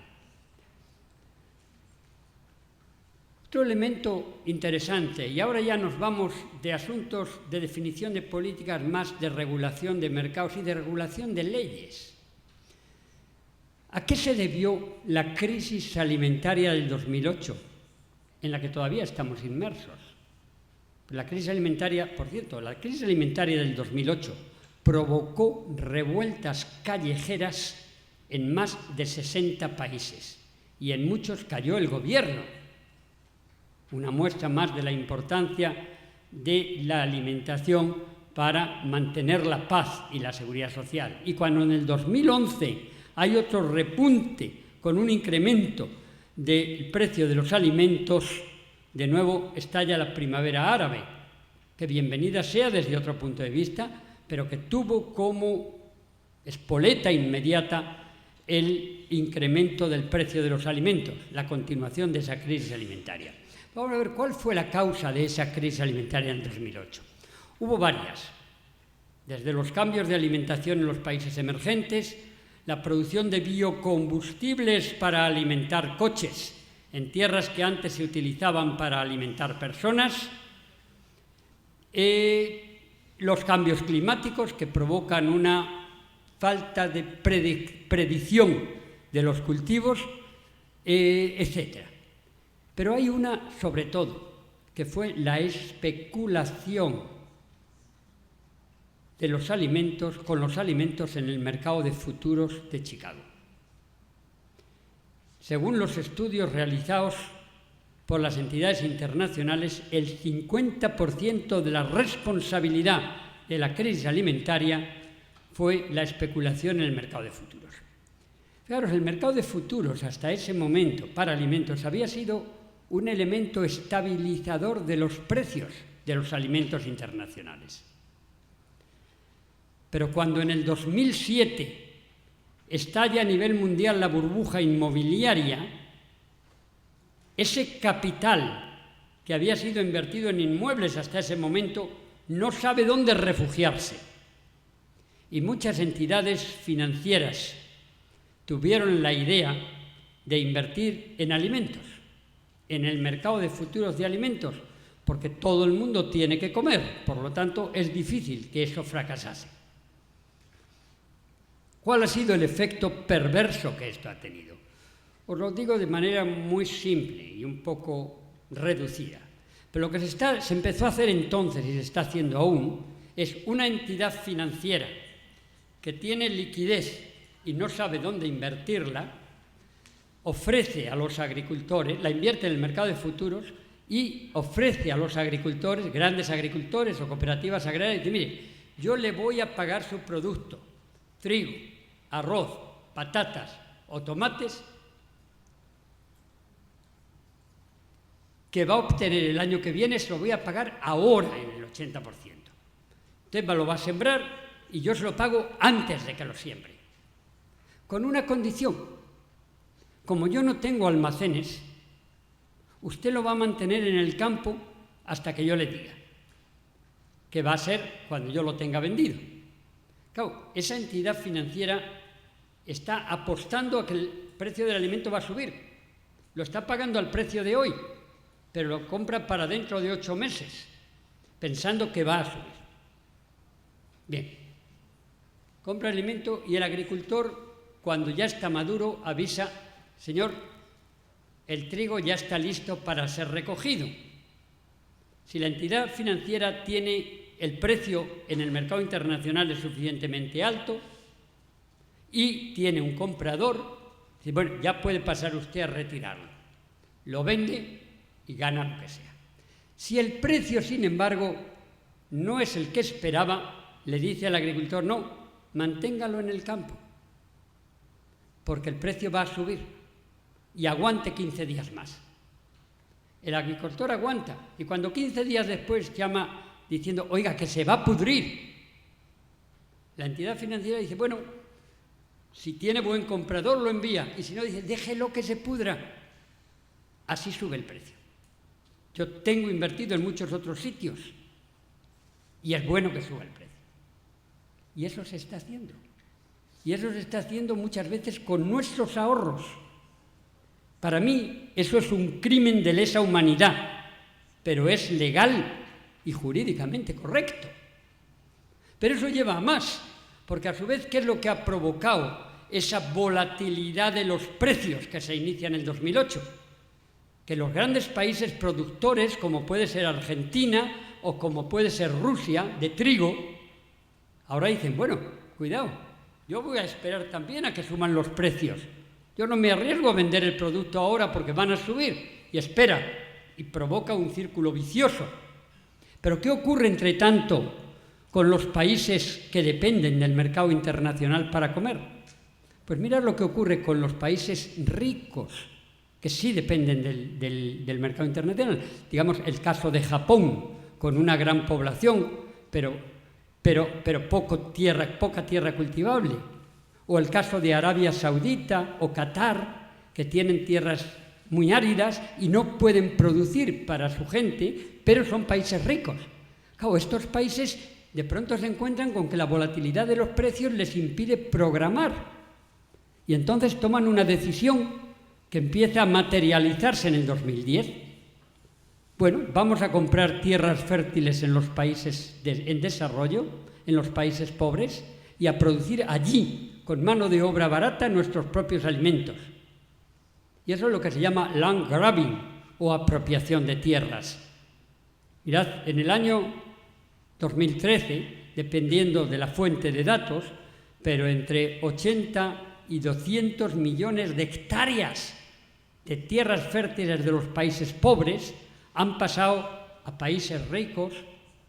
Otro elemento interesante, y ahora ya nos vamos de asuntos de definición de políticas más de regulación de mercados y de regulación de leyes. ¿A qué se debió la crisis alimentaria del 2008, en la que todavía estamos inmersos? La crisis alimentaria, por cierto, la crisis alimentaria del 2008 provocó revueltas callejeras en más de 60 países y en muchos cayó el gobierno. Una muestra más de la importancia de la alimentación para mantener la paz y la seguridad social. Y cuando en el 2011 hay otro repunte con un incremento del precio de los alimentos, de nuevo estalla la primavera árabe, que bienvenida sea desde otro punto de vista, pero que tuvo como espoleta inmediata el incremento del precio de los alimentos, la continuación de esa crisis alimentaria. Vamos a ver cuál fue la causa de esa crisis alimentaria en 2008. Hubo varias, desde los cambios de alimentación en los países emergentes, la producción de biocombustibles para alimentar coches en tierras que antes se utilizaban para alimentar personas, los cambios climáticos que provocan una falta de predicción de los cultivos, etc. Pero hay una, sobre todo, que fue la especulación de los alimentos, con los alimentos en el mercado de futuros de Chicago. Según los estudios realizados por las entidades internacionales, el 50% de la responsabilidad de la crisis alimentaria fue la especulación en el mercado de futuros. Fijaros, el mercado de futuros hasta ese momento para alimentos había sido un elemento estabilizador de los precios de los alimentos internacionales. Pero cuando en el 2007 estalla a nivel mundial la burbuja inmobiliaria, ese capital que había sido invertido en inmuebles hasta ese momento no sabe dónde refugiarse. Y muchas entidades financieras tuvieron la idea de invertir en alimentos, en el mercado de futuros de alimentos, porque todo el mundo tiene que comer, por lo tanto es difícil que eso fracasase. ¿Cuál ha sido el efecto perverso que esto ha tenido? Os lo digo de manera muy simple y un poco reducida. Pero lo que se empezó a hacer entonces y se está haciendo aún es una entidad financiera que tiene liquidez y no sabe dónde invertirla, ofrece a los agricultores, la invierte en el mercado de futuros y ofrece a los agricultores, grandes agricultores o cooperativas agrarias, y dice, mire, yo le voy a pagar su producto, trigo, arroz, patatas o tomates, que va a obtener el año que viene, se lo voy a pagar ahora en el 80%. Usted me lo va a sembrar y yo se lo pago antes de que lo siembre. con una condición. Como yo no tengo almacenes, usted lo va a mantener en el campo hasta que yo le diga, que va a ser cuando yo lo tenga vendido. Claro, esa entidad financiera está apostando a que el precio del alimento va a subir. Lo está pagando al precio de hoy, pero lo compra para dentro de 8 meses, pensando que va a subir. Bien, compra alimento y el agricultor, cuando ya está maduro, avisa: señor, el trigo ya está listo para ser recogido. Si la entidad financiera tiene el precio en el mercado internacional es suficientemente alto y tiene un comprador, dice, bueno, ya puede pasar usted a retirarlo. Lo vende y gana lo que sea. Si el precio, sin embargo, no es el que esperaba, le dice al agricultor, no, manténgalo en el campo, porque el precio va a subir y aguante 15 días más. El agricultor aguanta y cuando 15 días después llama diciendo, oiga, que se va a pudrir, la entidad financiera dice, bueno, si tiene buen comprador lo envía y si no, dice, déjelo que se pudra. Así sube el precio. Yo tengo invertido en muchos otros sitios y es bueno que suba el precio. Y eso se está haciendo. Y eso se está haciendo muchas veces con nuestros ahorros. Para mí eso es un crimen de lesa humanidad, pero es legal y jurídicamente correcto. Pero eso lleva a más, porque a su vez, ¿qué es lo que ha provocado esa volatilidad de los precios que se inicia en el 2008? Que los grandes países productores, como puede ser Argentina o como puede ser Rusia, de trigo, ahora dicen, bueno, cuidado, yo voy a esperar también a que suban los precios. Yo no me arriesgo a vender el producto ahora porque van a subir. Y espera, y provoca un círculo vicioso. Pero ¿qué ocurre, entre tanto, con los países que dependen del mercado internacional para comer? Pues mirad lo que ocurre con los países ricos, que sí dependen del mercado internacional. Digamos, el caso de Japón, con una gran población, pero poca tierra cultivable. O el caso de Arabia Saudita o Qatar, que tienen tierras muy áridas y no pueden producir para su gente, pero son países ricos. Claro, estos países de pronto se encuentran con que la volatilidad de los precios les impide programar. Y entonces toman una decisión que empieza a materializarse en el 2010. Bueno, vamos a comprar tierras fértiles en los países en desarrollo, en los países pobres, y a producir allí, con mano de obra barata, nuestros propios alimentos. Y eso es lo que se llama land grabbing o apropiación de tierras. Mirad, en el año 2013, dependiendo de la fuente de datos, pero entre 80 y 200 millones de hectáreas de tierras fértiles de los países pobres han pasado a países ricos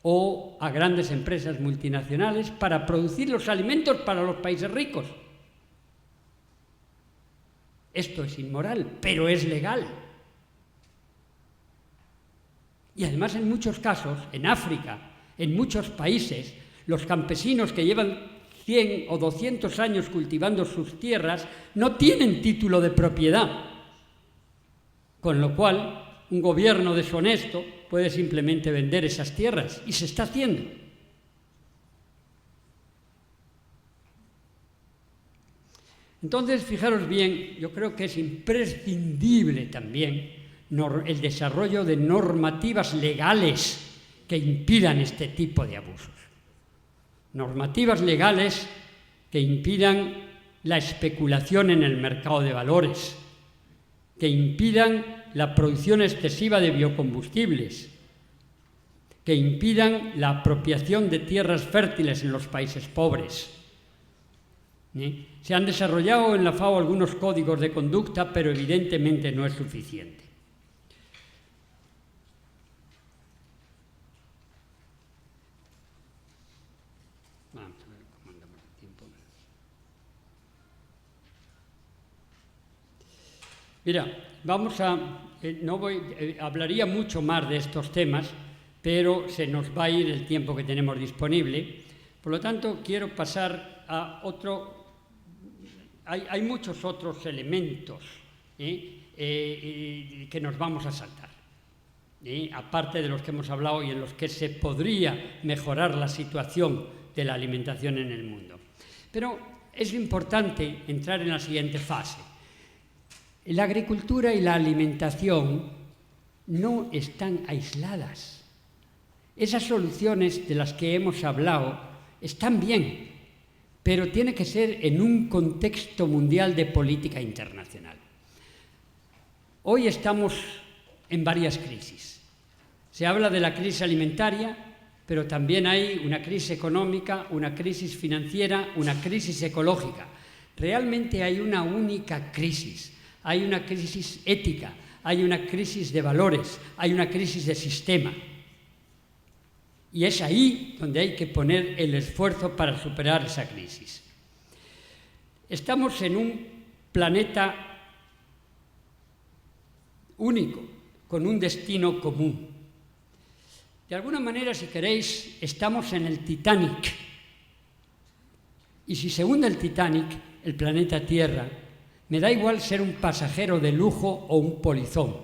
o a grandes empresas multinacionales para producir los alimentos para los países ricos. Esto es inmoral, pero es legal. Y además, en muchos casos, en África, en muchos países, los campesinos que llevan 100 o 200 años cultivando sus tierras no tienen título de propiedad, con lo cual un gobierno deshonesto puede simplemente vender esas tierras, y se está haciendo. Entonces, fijaros bien, yo creo que es imprescindible también el desarrollo de normativas legales que impidan este tipo de abusos. Normativas legales que impidan la especulación en el mercado de valores, que impidan la producción excesiva de biocombustibles, que impidan la apropiación de tierras fértiles en los países pobres. Se han desarrollado en la FAO algunos códigos de conducta, pero evidentemente no es suficiente. Vamos a ver cómo andamos de tiempo. Mira, hablaría mucho más de estos temas, pero se nos va a ir el tiempo que tenemos disponible. Por lo tanto, quiero pasar a otro hay muchos otros elementos que nos vamos a saltar, aparte de los que hemos hablado y en los que se podría mejorar la situación de la alimentación en el mundo. Pero es importante entrar en la siguiente fase. La agricultura y la alimentación no están aisladas. Esas soluciones de las que hemos hablado están bien, pero tiene que ser en un contexto mundial de política internacional. Hoy estamos en varias crisis. Se habla de la crisis alimentaria, pero también hay una crisis económica, una crisis financiera, una crisis ecológica. Realmente hay una única crisis. Hay una crisis ética, hay una crisis de valores, hay una crisis de sistema. Y es ahí donde hay que poner el esfuerzo para superar esa crisis. Estamos en un planeta único, con un destino común. De alguna manera, si queréis, estamos en el Titanic. Y si se hunde el Titanic, el planeta Tierra, me da igual ser un pasajero de lujo o un polizón.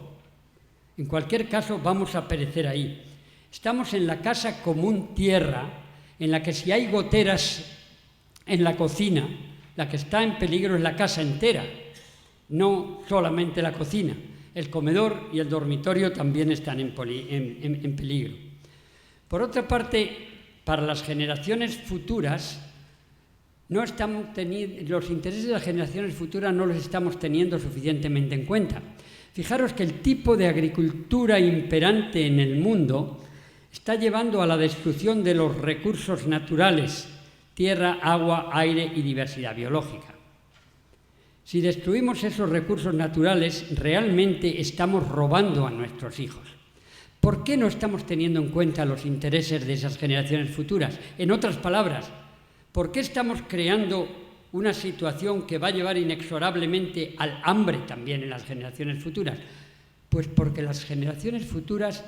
En cualquier caso, vamos a perecer ahí. Estamos en la casa común Tierra, en la que si hay goteras en la cocina, la que está en peligro es la casa entera, no solamente la cocina. El comedor y el dormitorio también están en peligro. Por otra parte, para las generaciones futuras, los intereses de las generaciones futuras no los estamos teniendo suficientemente en cuenta. Fijaros que el tipo de agricultura imperante en el mundo está llevando a la destrucción de los recursos naturales, tierra, agua, aire y diversidad biológica. Si destruimos esos recursos naturales, realmente estamos robando a nuestros hijos. ¿Por qué no estamos teniendo en cuenta los intereses de esas generaciones futuras? En otras palabras, ¿por qué estamos creando una situación que va a llevar inexorablemente al hambre también en las generaciones futuras? Pues porque las generaciones futuras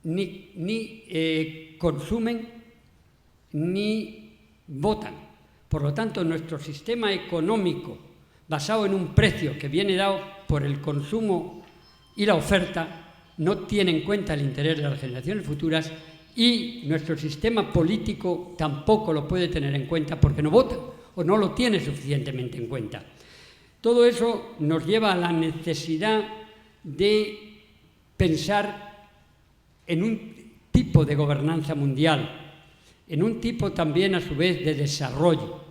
ni consumen ni votan. Por lo tanto, nuestro sistema económico, basado en un precio que viene dado por el consumo y la oferta, no tiene en cuenta el interés de las generaciones futuras, y nuestro sistema político tampoco lo puede tener en cuenta porque no vota o no lo tiene suficientemente en cuenta. Todo eso nos lleva a la necesidad de pensar en un tipo de gobernanza mundial, en un tipo también a su vez de desarrollo.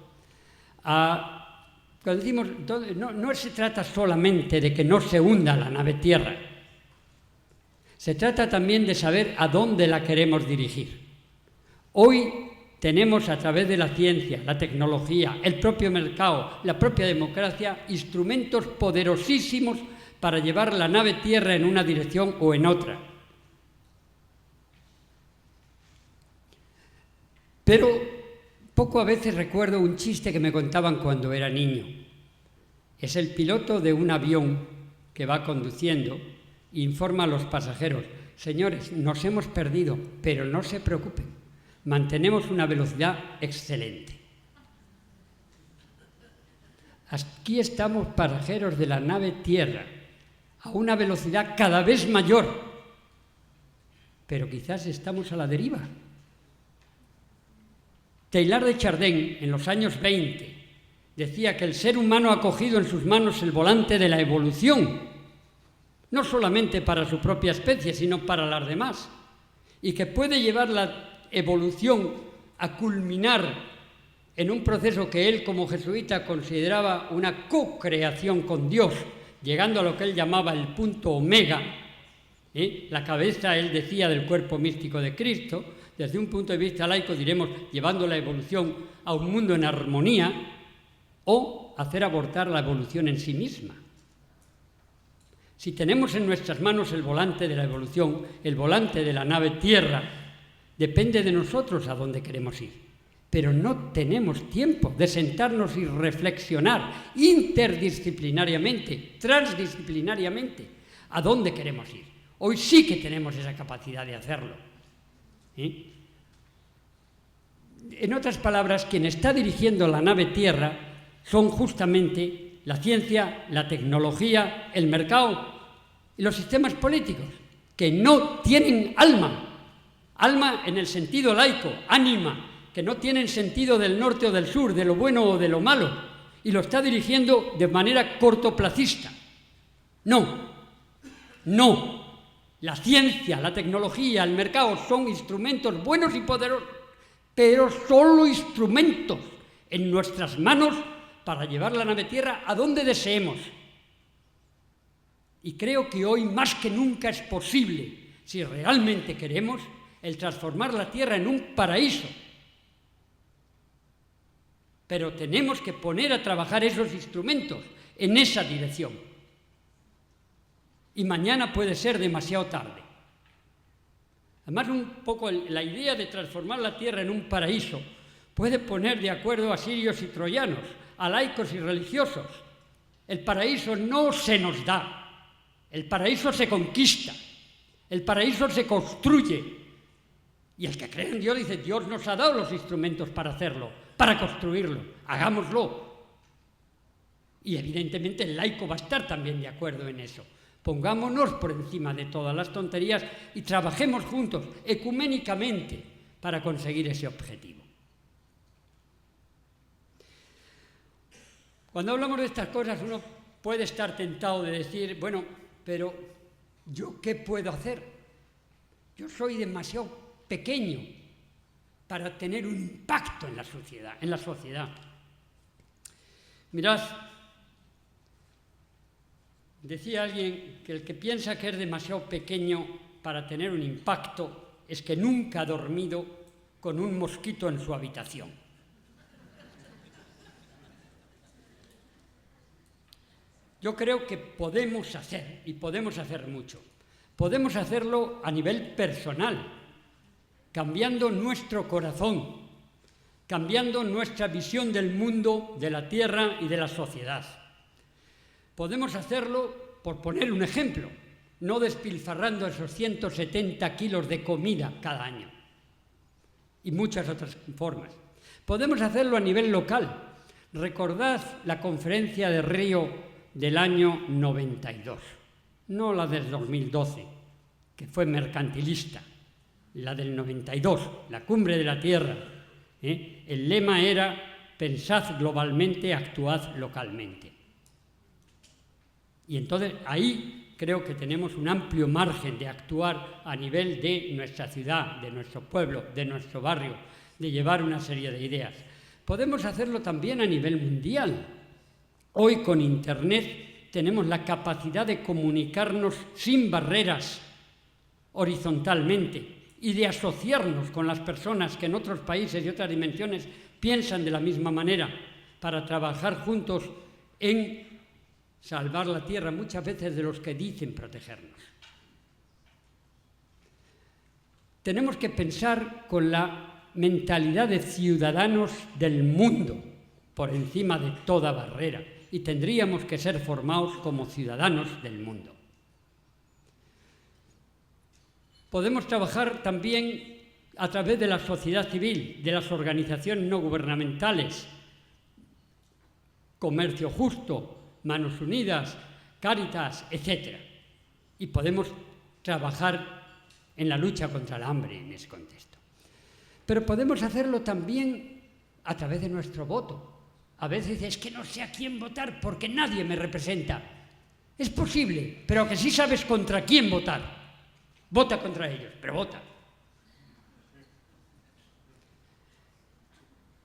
Cuando decimos, no se trata solamente de que no se hunda la nave Tierra, se trata también de saber a dónde la queremos dirigir. Hoy tenemos a través de la ciencia, la tecnología, el propio mercado, la propia democracia, instrumentos poderosísimos para llevar la nave Tierra en una dirección o en otra. Pero poco a veces recuerdo un chiste que me contaban cuando era niño. Es el piloto de un avión que va conduciendo e informa a los pasajeros: señores, nos hemos perdido, pero no se preocupen, mantenemos una velocidad excelente. Aquí estamos, pasajeros de la nave Tierra, a una velocidad cada vez mayor, pero quizás estamos a la deriva. Teilhard de Chardin, en los años 20, decía que el ser humano ha cogido en sus manos el volante de la evolución, no solamente para su propia especie, sino para las demás, y que puede llevar la evolución a culminar en un proceso que él, como jesuita, consideraba una co-creación con Dios, llegando a lo que él llamaba el punto omega, la cabeza, él decía, del cuerpo místico de Cristo. Desde un punto de vista laico diremos llevando la evolución a un mundo en armonía, o hacer abortar la evolución en sí misma. Si tenemos en nuestras manos el volante de la evolución, el volante de la nave Tierra, depende de nosotros a dónde queremos ir. Pero no tenemos tiempo de sentarnos y reflexionar interdisciplinariamente, transdisciplinariamente, a dónde queremos ir. Hoy sí que tenemos esa capacidad de hacerlo. En otras palabras, quien está dirigiendo la nave Tierra son justamente la ciencia, la tecnología, el mercado y los sistemas políticos, que no tienen alma. Alma en el sentido laico, ánima, que no tienen sentido del norte o del sur, de lo bueno o de lo malo, y lo está dirigiendo de manera cortoplacista. No. La ciencia, la tecnología, el mercado son instrumentos buenos y poderosos, pero solo instrumentos en nuestras manos para llevar la nave Tierra a donde deseemos. Y creo que hoy más que nunca es posible, si realmente queremos, el transformar la Tierra en un paraíso. Pero tenemos que poner a trabajar esos instrumentos en esa dirección. Y mañana puede ser demasiado tarde. Además, un poco la idea de transformar la Tierra en un paraíso puede poner de acuerdo a sirios y troyanos, a laicos y religiosos. El paraíso no se nos da. El paraíso se conquista, el paraíso se construye. Y el que cree en Dios dice, Dios nos ha dado los instrumentos para hacerlo, para construirlo, hagámoslo. Y evidentemente el laico va a estar también de acuerdo en eso. Pongámonos por encima de todas las tonterías y trabajemos juntos, ecuménicamente, para conseguir ese objetivo. Cuando hablamos de estas cosas uno puede estar tentado de decir, bueno, pero ¿yo qué puedo hacer? Yo soy demasiado pequeño para tener un impacto en la sociedad. Mirad, decía alguien que el que piensa que es demasiado pequeño para tener un impacto es que nunca ha dormido con un mosquito en su habitación. Yo creo que podemos hacer, y podemos hacer mucho. Podemos hacerlo a nivel personal, cambiando nuestro corazón, cambiando nuestra visión del mundo, de la tierra y de la sociedad. Podemos hacerlo, por poner un ejemplo, no despilfarrando esos 170 kilos de comida cada año, y muchas otras formas. Podemos hacerlo a nivel local. Recordad la conferencia de Río del año 92, no la del 2012, que fue mercantilista, la del 92, la cumbre de la Tierra. El lema era, pensad globalmente, actuad localmente. Y entonces ahí creo que tenemos un amplio margen de actuar a nivel de nuestra ciudad, de nuestro pueblo, de nuestro barrio, de llevar una serie de ideas. Podemos hacerlo también a nivel mundial. Hoy con Internet tenemos la capacidad de comunicarnos sin barreras horizontalmente y de asociarnos con las personas que en otros países y otras dimensiones piensan de la misma manera para trabajar juntos en salvar la tierra, muchas veces de los que dicen protegernos. Tenemos que pensar con la mentalidad de ciudadanos del mundo por encima de toda barrera. Y tendríamos que ser formados como ciudadanos del mundo. Podemos trabajar también a través de la sociedad civil, de las organizaciones no gubernamentales, Comercio Justo, Manos Unidas, Cáritas, etc. Y podemos trabajar en la lucha contra el hambre en ese contexto. Pero podemos hacerlo también a través de nuestro voto. A veces dices, es que no sé a quién votar porque nadie me representa. Es posible, pero que sí sabes contra quién votar. Vota contra ellos, pero vota.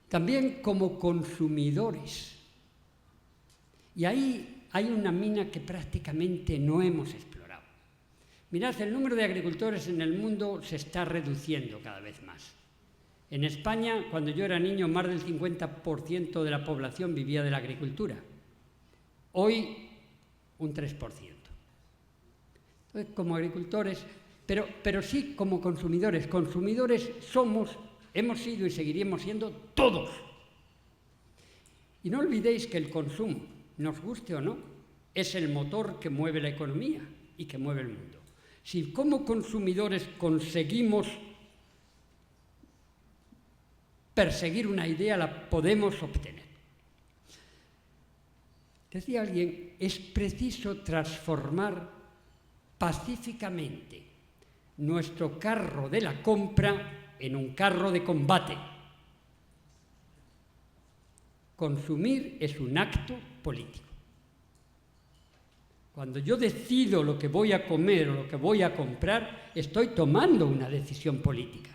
También como consumidores. Y ahí hay una mina que prácticamente no hemos explorado. Mirad, el número de agricultores en el mundo se está reduciendo cada vez más. En España, cuando yo era niño, más del 50% de la población vivía de la agricultura. Hoy, un 3%. Entonces, como agricultores, pero sí como consumidores. Consumidores somos, hemos sido y seguiremos siendo todos. Y no olvidéis que el consumo, nos guste o no, es el motor que mueve la economía y que mueve el mundo. Si como consumidores conseguimos perseguir una idea la podemos obtener. Decía alguien, es preciso transformar pacíficamente nuestro carro de la compra en un carro de combate. Consumir es un acto político. Cuando yo decido lo que voy a comer o lo que voy a comprar, estoy tomando una decisión política.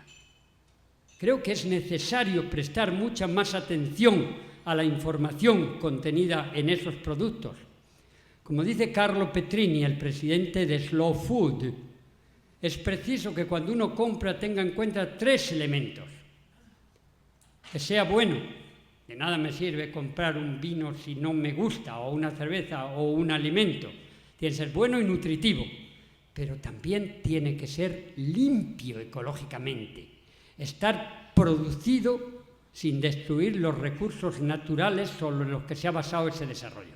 Creo que es necesario prestar mucha más atención a la información contenida en esos productos. Como dice Carlo Petrini, el presidente de Slow Food, es preciso que cuando uno compra tenga en cuenta 3 elementos. Que sea bueno. De nada me sirve comprar un vino si no me gusta, o una cerveza, o un alimento. Tiene que ser bueno y nutritivo, pero también tiene que ser limpio ecológicamente, estar producido sin destruir los recursos naturales sobre los que se ha basado ese desarrollo.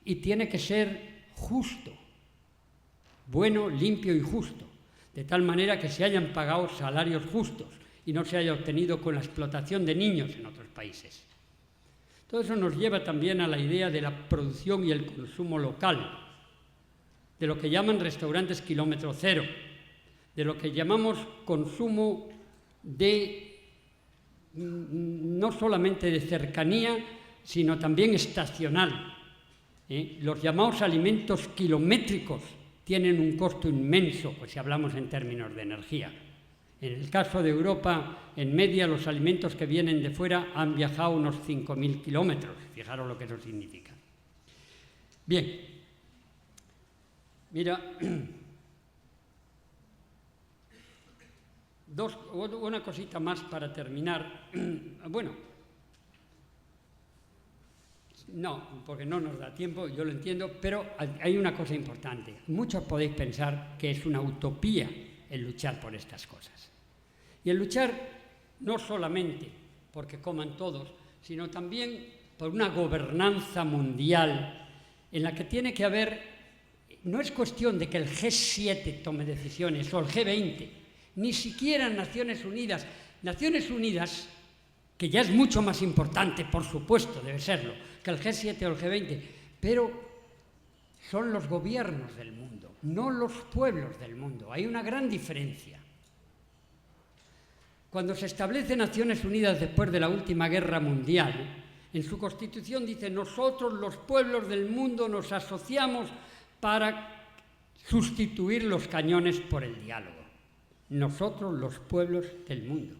Y tiene que ser justo, bueno, limpio y justo, de tal manera que se hayan pagado salarios justos y no se haya obtenido con la explotación de niños en otros países. Todo eso nos lleva también a la idea de la producción y el consumo local, de lo que llaman restaurantes kilómetro cero, de lo que llamamos consumo no solamente de cercanía, sino también estacional. Los llamados alimentos kilométricos tienen un costo inmenso, pues si hablamos en términos de energía. En el caso de Europa, en media, los alimentos que vienen de fuera han viajado unos 5.000 kilómetros. Fijaros lo que eso significa. Bien. Mira, una cosita más para terminar. Bueno, no, porque no nos da tiempo, yo lo entiendo, pero hay una cosa importante. Muchos podéis pensar que es una utopía el luchar por estas cosas. Y el luchar no solamente porque coman todos, sino también por una gobernanza mundial en la que tiene que haber, no es cuestión de que el G7 tome decisiones o el G20, ni siquiera Naciones Unidas. Naciones Unidas, que ya es mucho más importante, por supuesto, debe serlo, que el G7 o el G20, pero son los gobiernos del mundo, no los pueblos del mundo. Hay una gran diferencia. Cuando se establece Naciones Unidas después de la última guerra mundial, en su constitución dice: nosotros los pueblos del mundo nos asociamos para sustituir los cañones por el diálogo. Nosotros los pueblos del mundo.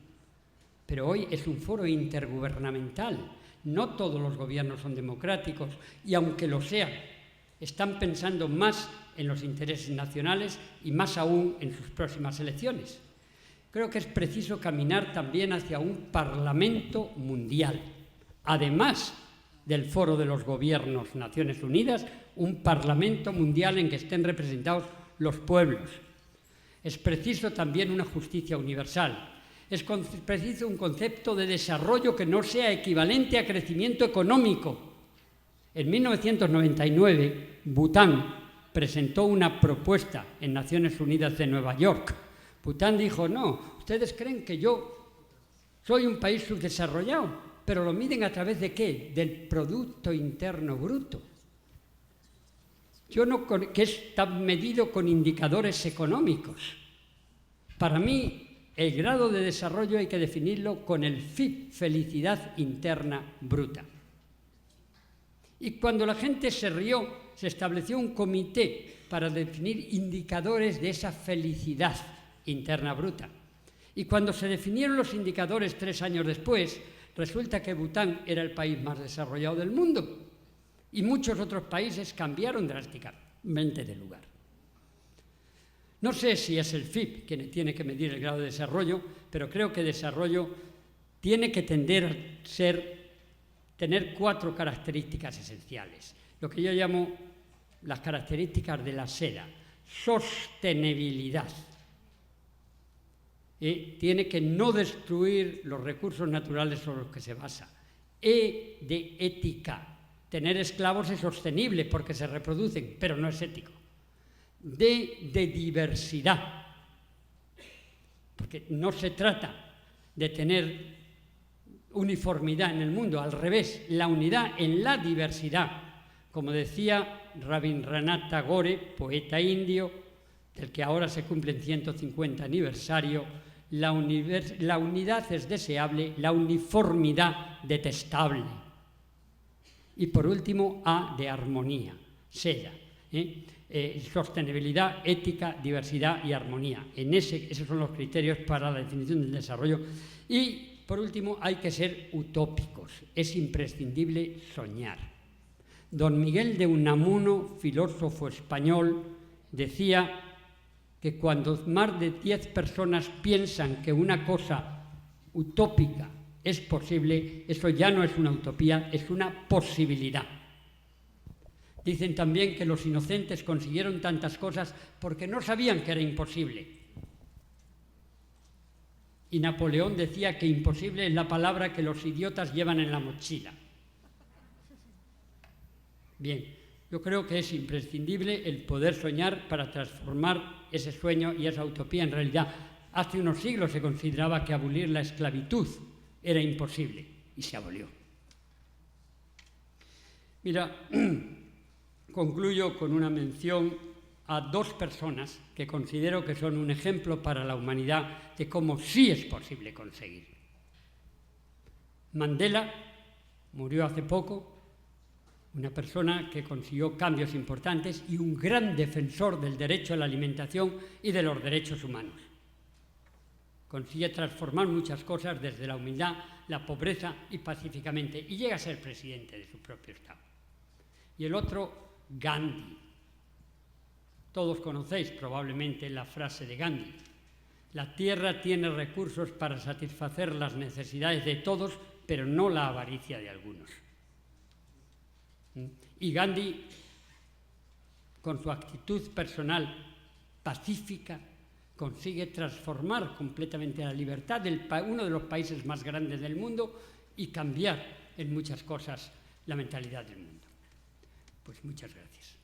Pero hoy es un foro intergubernamental. No todos los gobiernos son democráticos y aunque lo sean, están pensando más en los intereses nacionales y más aún en sus próximas elecciones. Creo que es preciso caminar también hacia un Parlamento mundial. Además del Foro de los Gobiernos Naciones Unidas, un Parlamento mundial en que estén representados los pueblos. Es preciso también una justicia universal. Es preciso un concepto de desarrollo que no sea equivalente a crecimiento económico. En 1999, Bután presentó una propuesta en Naciones Unidas de Nueva York. Bután dijo: no, ustedes creen que yo soy un país subdesarrollado, pero lo miden a través de ¿qué? Del Producto Interno Bruto. Que está medido con indicadores económicos. Para mí, el grado de desarrollo hay que definirlo con el FIB, Felicidad Interna Bruta. Y cuando la gente se rió, se estableció un comité para definir indicadores de esa felicidad interna bruta. Y cuando se definieron los indicadores 3 años después, resulta que Bután era el país más desarrollado del mundo y muchos otros países cambiaron drásticamente de lugar. No sé si es el FIB quien tiene que medir el grado de desarrollo, pero creo que desarrollo tiene que tender a tener 4 características esenciales, lo que yo llamo las características de la seda. Sostenibilidad. Tiene que no destruir los recursos naturales sobre los que se basa. De ética. Tener esclavos es sostenible porque se reproducen, pero no es ético. De diversidad. Porque no se trata de tener uniformidad en el mundo, al revés, la unidad en la diversidad. Como decía Rabindranath Tagore, poeta indio, del que ahora se cumple el 150 aniversario, la unidad es deseable, la uniformidad detestable. Y por último, A de armonía, SEDA, sostenibilidad, ética, diversidad y armonía. Esos son los criterios para la definición del desarrollo. Y por último, hay que ser utópicos, es imprescindible soñar. Don Miguel de Unamuno, filósofo español, decía que cuando más de 10 personas piensan que una cosa utópica es posible, eso ya no es una utopía, es una posibilidad. Dicen también que los inocentes consiguieron tantas cosas porque no sabían que era imposible. Y Napoleón decía que imposible es la palabra que los idiotas llevan en la mochila. Bien, yo creo que es imprescindible el poder soñar para transformar ese sueño y esa utopía en realidad. Hace unos siglos se consideraba que abolir la esclavitud era imposible y se abolió. Mira, concluyo con una mención a 2 personas que considero que son un ejemplo para la humanidad de cómo sí es posible conseguir. Mandela murió hace poco, una persona que consiguió cambios importantes y un gran defensor del derecho a la alimentación y de los derechos humanos. Consigue transformar muchas cosas desde la humildad, la pobreza y pacíficamente, y llega a ser presidente de su propio Estado. Y el otro, Gandhi. Todos conocéis probablemente la frase de Gandhi: la tierra tiene recursos para satisfacer las necesidades de todos, pero no la avaricia de algunos. Y Gandhi, con su actitud personal pacífica, consigue transformar completamente la libertad de uno de los países más grandes del mundo y cambiar en muchas cosas la mentalidad del mundo. Pues muchas gracias.